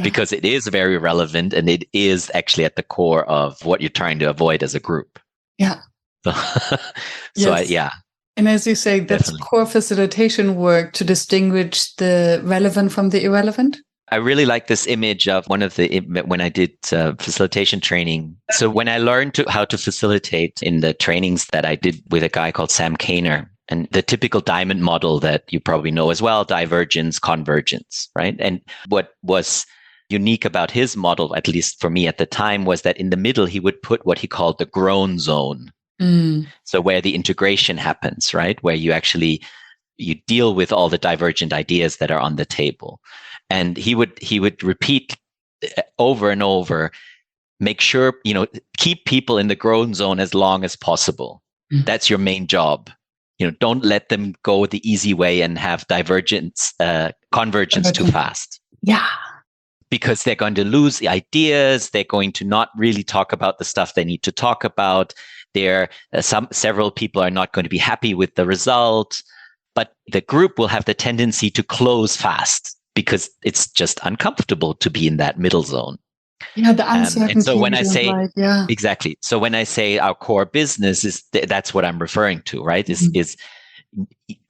because it is very relevant and it is actually at the core of what you're trying to avoid as a group.
Yeah.
So,
yes. And as you say, that's
definitely
core facilitation work to distinguish the relevant from the irrelevant.
I really like this image of when I did facilitation training. So when I learned how to facilitate in the trainings that I did with a guy called Sam Kainer, and the typical diamond model that you probably know as well, divergence, convergence, right? And what was unique about his model, at least for me at the time, was that in the middle, he would put what he called the grown zone. So where the integration happens, right? Where you deal with all the divergent ideas that are on the table. And he would repeat over and over, make sure, keep people in the grown zone as long as possible. That's your main job. Don't let them go the easy way and have convergence too fast.
Yeah.
Because they're going to lose the ideas. They're going to not really talk about the stuff they need to talk about. Several people are not going to be happy with the result, but the group will have the tendency to close fast because it's just uncomfortable to be in that middle zone.
Yeah, the uncertainty.
And so when I say,
yeah.
Exactly. So when I say our core business is, that's what I'm referring to, right? Is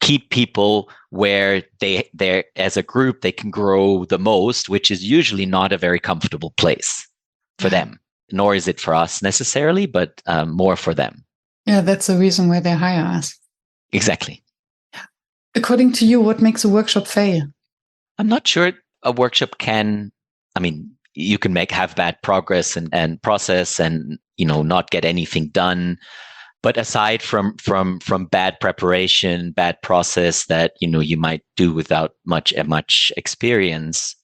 keep people where they're as a group, they can grow the most, which is usually not a very comfortable place for them. Nor is it for us necessarily, but more for them.
Yeah, that's the reason why they hire us.
Exactly.
According to you, what makes a workshop fail?
I'm not sure a workshop can, you can have bad progress and process and, not get anything done. But aside from bad preparation, bad process that, you might do without much experience,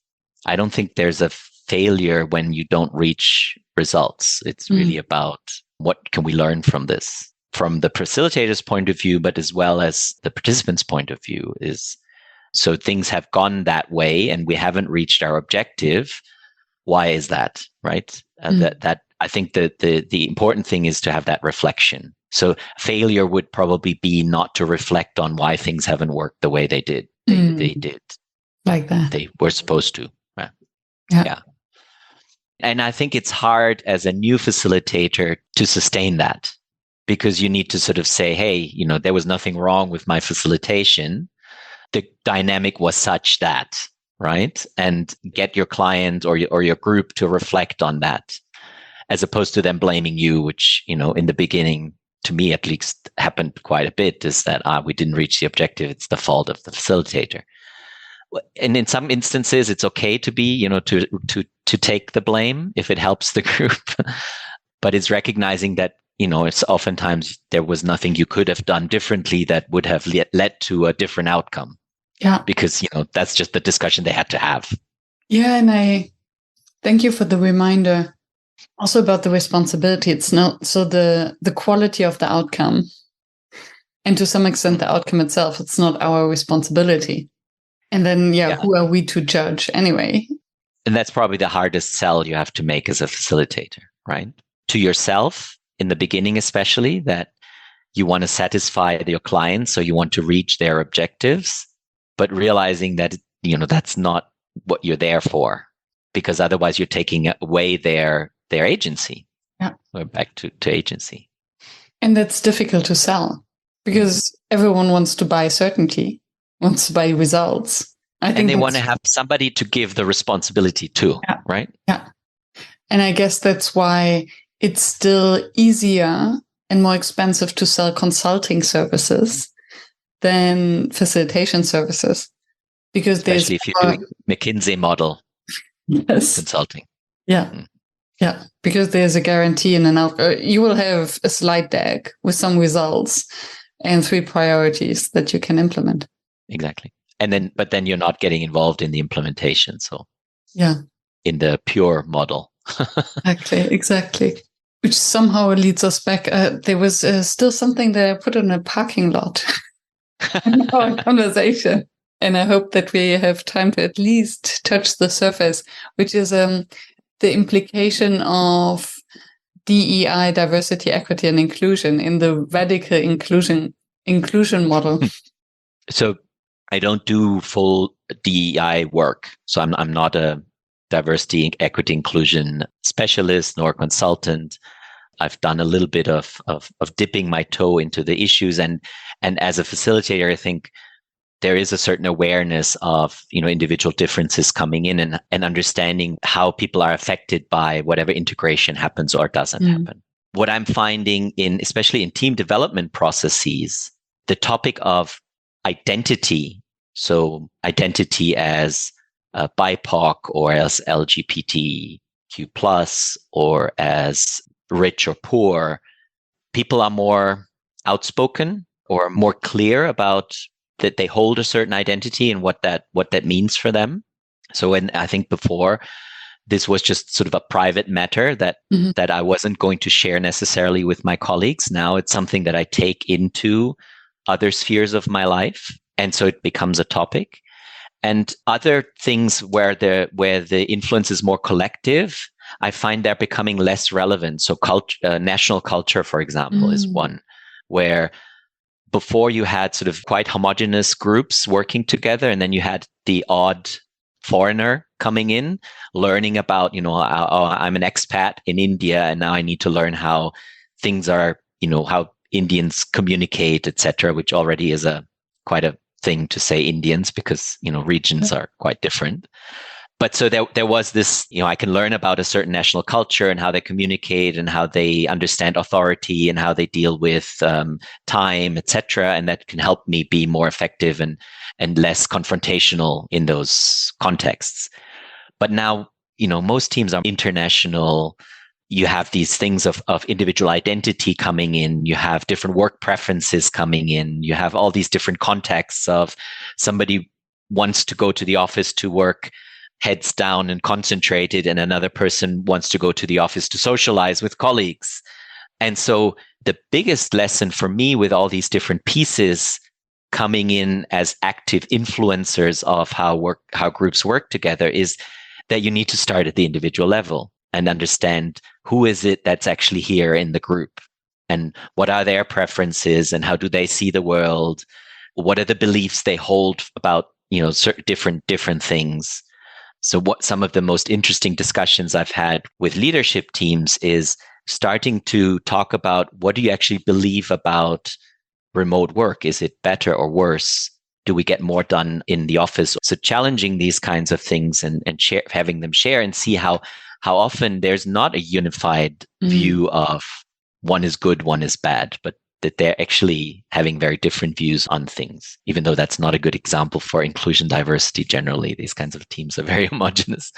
I don't think there's a failure when you don't reach results. It's really about what can we learn from this, from the facilitator's point of view, but as well as the participant's point of view. Is so things have gone that way and we haven't reached our objective. Why is that? Right? That I think that the important thing is to have that reflection. So failure would probably be not to reflect on why things haven't worked the way they did. They did
like that.
They were supposed to.
Yeah.
And I think it's hard as a new facilitator to sustain that because you need to sort of say, hey, there was nothing wrong with my facilitation. The dynamic was such that, right? And get your client or your group to reflect on that, as opposed to them blaming you, which, in the beginning, to me at least, happened quite a bit, is that we didn't reach the objective. It's the fault of the facilitator. And in some instances, it's okay to be, to take the blame if it helps the group. But it's recognizing that, it's oftentimes there was nothing you could have done differently that would have led to a different outcome.
Yeah.
Because, that's just the discussion they had to have.
Yeah. And I thank you for the reminder also about the responsibility. It's not so the quality of the outcome, and to some extent the outcome itself, it's not our responsibility. And then, who are we to judge anyway?
And that's probably the hardest sell you have to make as a facilitator, right? To yourself in the beginning, especially, that you want to satisfy your clients, so you want to reach their objectives, but realizing that, that's not what you're there for, because otherwise you're taking away their agency.
Yeah.
We're back to agency.
And that's difficult to sell because everyone wants to buy certainty, wants to buy results. I think
they want to have somebody to give the responsibility to, right?
Yeah. And I guess that's why it's still easier and more expensive to sell consulting services than facilitation services. Because
especially if you're doing McKinsey model consulting.
Yeah. Yeah. Because there's a guarantee in an outcome. You will have a slide deck with some results and 3 priorities that you can implement.
Exactly. But then you're not getting involved in the implementation. So
yeah,
in the pure model.
Exactly. Which somehow leads us back. There was still something that I put in a parking lot in our conversation. And I hope that we have time to at least touch the surface, which is the implication of DEI, diversity, equity, and inclusion in the radical inclusion model.
So I don't do full DEI work. So I'm not a diversity, equity, inclusion specialist nor consultant. I've done a little bit of dipping my toe into the issues, and as a facilitator, I think there is a certain awareness of individual differences coming in and understanding how people are affected by whatever integration happens or doesn't happen. What I'm finding especially in team development processes, the topic of identity, so identity as BIPOC or as LGBTQ+, or as rich or poor, people are more outspoken or more clear about that they hold a certain identity and what that means for them. So when I think before, this was just sort of a private matter that I wasn't going to share necessarily with my colleagues. Now it's something that I take into other spheres of my life, and so it becomes a topic. And other things where the influence is more collective, I find they're becoming less relevant. So national culture, for example, is one where before you had sort of quite homogenous groups working together, and then you had the odd foreigner coming in, learning about, I'm an expat in India, and now I need to learn how things are, how Indians communicate, etc., which already is quite a thing to say Indians, because, regions are quite different. But so there was this, I can learn about a certain national culture and how they communicate and how they understand authority and how they deal with time, etc. And that can help me be more effective and less confrontational in those contexts. But now, most teams are international. You have these things of individual identity coming in. You have different work preferences coming in. You have all these different contexts of somebody wants to go to the office to work heads down and concentrated, and another person wants to go to the office to socialize with colleagues. And so the biggest lesson for me with all these different pieces coming in as active influencers of how groups work together is that you need to start at the individual level and understand who is it that's actually here in the group, and what are their preferences, and how do they see the world, what are the beliefs they hold about certain different things. So what some of the most interesting discussions I've had with leadership teams is starting to talk about, what do you actually believe about remote work? Is it better or worse? Do we get more done in the office? So challenging these kinds of things and having them share and see how often there's not a unified view of one is good, one is bad, but that they're actually having very different views on things, even though that's not a good example for inclusion diversity. Generally, these kinds of teams are very homogenous.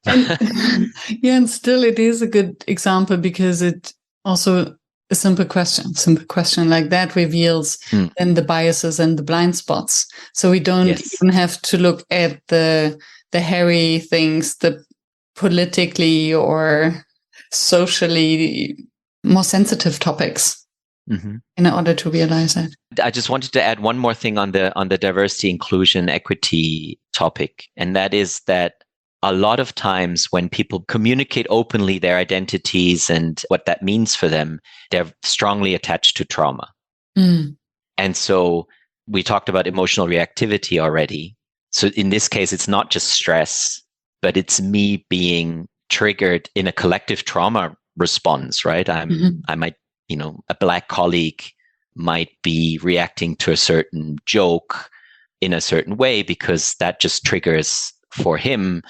And still it is a good example, because it also a simple question like that reveals then the biases and the blind spots. So we don't even have to look at the hairy things, the politically or socially more sensitive topics. In order to realize that.
I just wanted to add one more thing on the diversity, inclusion, equity topic. And that is that a lot of times when people communicate openly their identities and what that means for them, they're strongly attached to trauma.
Mm.
And so we talked about emotional reactivity already. So in this case, it's not just stress, but it's me being triggered in a collective trauma response, right? I might, a Black colleague might be reacting to a certain joke in a certain way because that just triggers for him.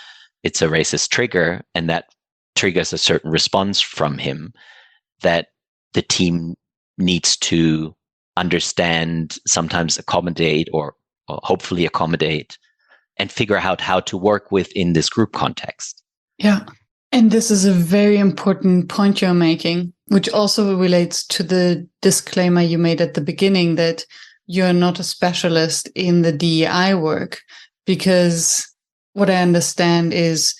It's a racist trigger, and that triggers a certain response from him that the team needs to understand, sometimes accommodate, or hopefully accommodate, and figure out how to work within this group context.
Yeah. And this is a very important point you're making, which also relates to the disclaimer you made at the beginning that you're not a specialist in the DEI work, because what I understand is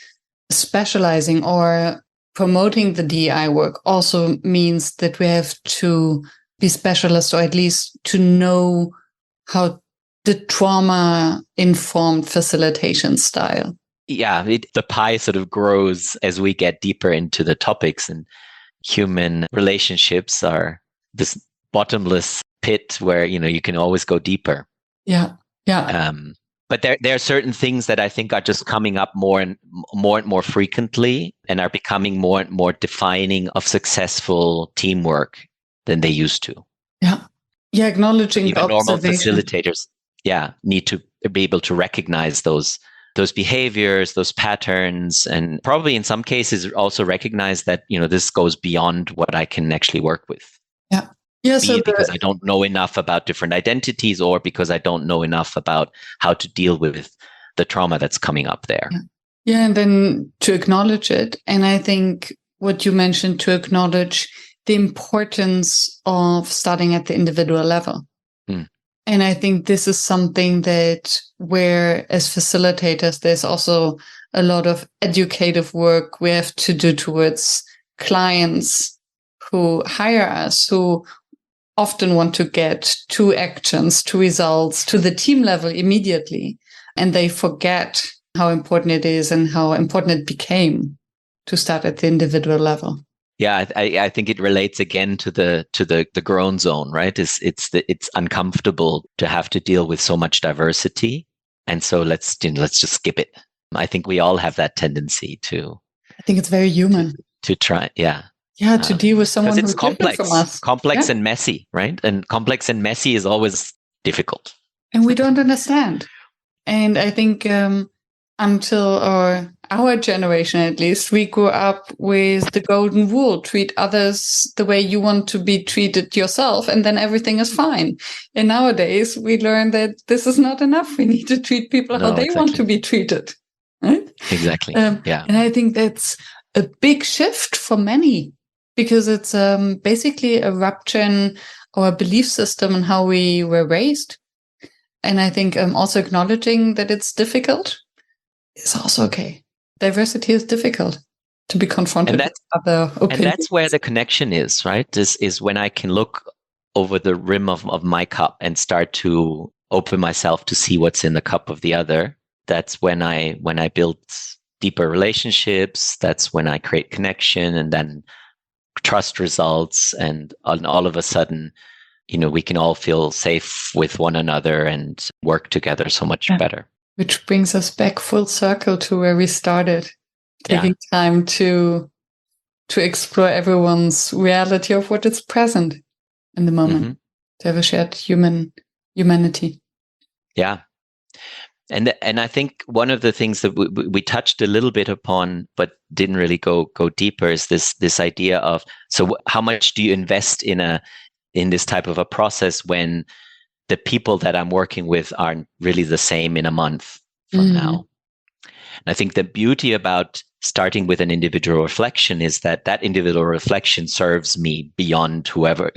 specializing or promoting the DEI work also means that we have to be specialists, or at least to know how the trauma-informed facilitation style.
Yeah, the pie sort of grows as we get deeper into the topics, and human relationships are this bottomless pit where, you can always go deeper.
Yeah. Yeah.
But there are certain things that I think are just coming up more and more frequently, and are becoming more and more defining of successful teamwork than they used to.
Yeah. Yeah. Acknowledging
Even normal
observation.
facilitators, need to be able to recognize those behaviors, those patterns, and probably in some cases also recognize that, this goes beyond what I can actually work with.
Yeah. Yeah.
Be it because I don't know enough about different identities, or because I don't know enough about how to deal with the trauma that's coming up there.
Yeah. And then to acknowledge it. And I think what you mentioned, to acknowledge the importance of starting at the individual level. And I think this is something that where, as facilitators, there's also a lot of educative work we have to do towards clients who hire us, who often want to get to actions, to results, to the team level immediately. And they forget how important it is and how important it became to start at the individual level.
Yeah, I think it relates again to the grown zone, right? It's uncomfortable to have to deal with so much diversity, and so let's just skip it. I think we all have that tendency to.
I think it's very human
to try,
to deal with someone who's
complex,
different from us.
Complex and messy, right? And complex and messy is always difficult,
and we don't understand. And I think until our generation, at least, we grew up with the golden rule: treat others the way you want to be treated yourself, and then everything is fine. And nowadays, we learn that this is not enough. We need to treat people how they want to be treated. Right?
Exactly. Yeah.
And I think that's a big shift for many, because it's basically a rupture in our belief system and how we were raised. And I think also acknowledging that it's difficult is also okay. Diversity is difficult to be confronted with other opinions.
And that's where the connection is, right? This is when I can look over the rim of my cup and start to open myself to see what's in the cup of the other. That's when I build deeper relationships. That's when I create connection, and then trust results. And all of a sudden, we can all feel safe with one another and work together so much better.
Which brings us back full circle to where we started, taking time to explore everyone's reality of what is present in the moment, to have a shared humanity.
Yeah. And I think one of the things that we touched a little bit upon, but didn't really go deeper, is this idea of, so how much do you invest in this type of a process when the people that I'm working with aren't really the same in a month from now? And I think the beauty about starting with an individual reflection is that individual reflection serves me beyond whoever,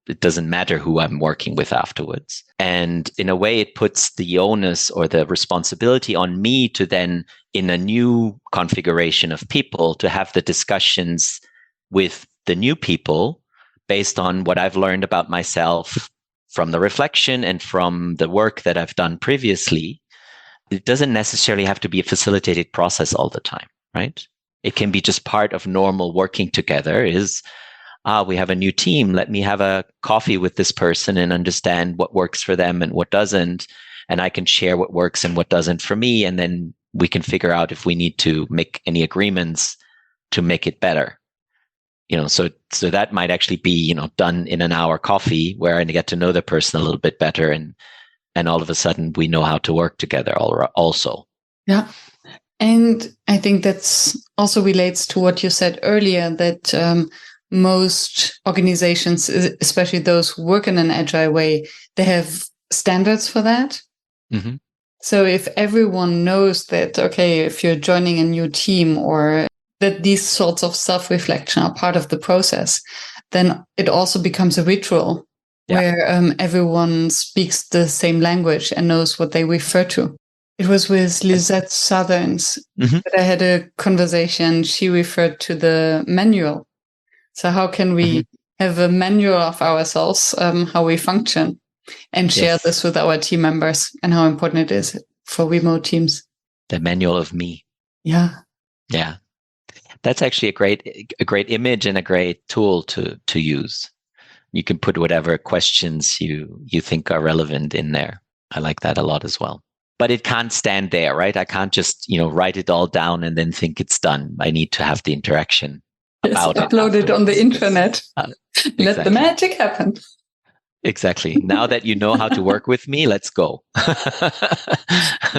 it doesn't matter who I'm working with afterwards. And in a way, it puts the onus or the responsibility on me to then, in a new configuration of people, to have the discussions with the new people based on what I've learned about myself from the reflection and from the work that I've done previously. It doesn't necessarily have to be a facilitated process all the time, right? It can be just part of normal working together, is we have a new team. Let me have a coffee with this person and understand what works for them and what doesn't. And I can share what works and what doesn't for me. And then we can figure out if we need to make any agreements to make it better. So that might actually be, done in an hour coffee where I get to know the person a little bit better. And all of a sudden we know how to work together also.
Yeah. And I think that's also relates to what you said earlier, that most organizations, especially those who work in an agile way, they have standards for that.
Mm-hmm.
So if everyone knows that, okay, if you're joining a new team or that these sorts of self-reflection are part of the process, then it also becomes a ritual where everyone speaks the same language and knows what they refer to. It was with Lisette Southerns that I had a conversation. She referred to the manual. So how can we have a manual of ourselves, how we function, and share this with our team members, and how important it is for remote teams?
The manual of me.
Yeah.
Yeah. That's actually a great image and a great tool to use. You can put whatever questions you think are relevant in there. I like that a lot as well. But it can't stand there, right? I can't just, write it all down and then think it's done. I need to have the interaction about it.
Upload it on the internet.
Exactly.
Let the magic happen.
Exactly. Now that you know how to work with me, let's go.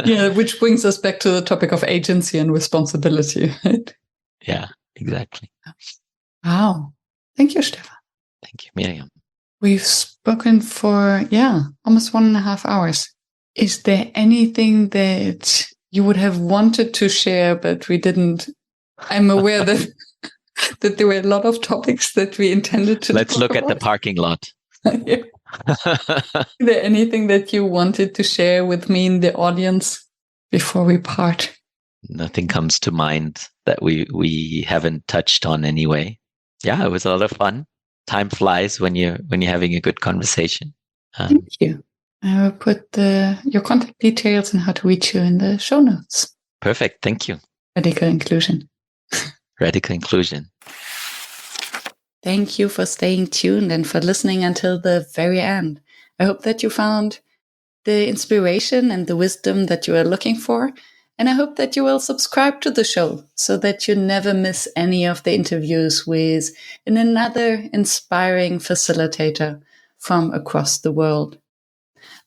Yeah, which brings us back to the topic of agency and responsibility, right?
Yeah, exactly.
Wow. Thank you, Stephan.
Thank you, Miriam.
We've spoken for, almost 1.5 hours. Is there anything that you would have wanted to share, but we didn't? I'm aware that there were a lot of topics that we intended to
Let's look
about.
at the parking lot.
Is there anything that you wanted to share with me in the audience before we part?
Nothing comes to mind that we haven't touched on anyway. Yeah, it was a lot of fun. Time flies when you're having a good conversation.
Thank you. I will put your contact details and how to reach you in the show notes.
Perfect. Thank you.
Radical inclusion.
Radical inclusion.
Thank you for staying tuned and for listening until the very end. I hope that you found the inspiration and the wisdom that you are looking for. And I hope that you will subscribe to the show so that you never miss any of the interviews with another inspiring facilitator from across the world.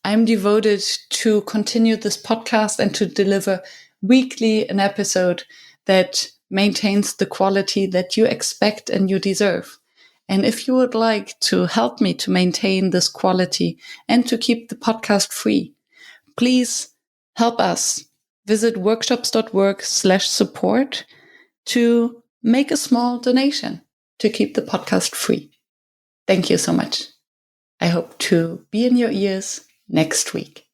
I'm devoted to continue this podcast and to deliver weekly an episode that maintains the quality that you expect and you deserve. And if you would like to help me to maintain this quality and to keep the podcast free, please help us. Visit workshops.work/support to make a small donation to keep the podcast free. Thank you so much. I hope to be in your ears next week.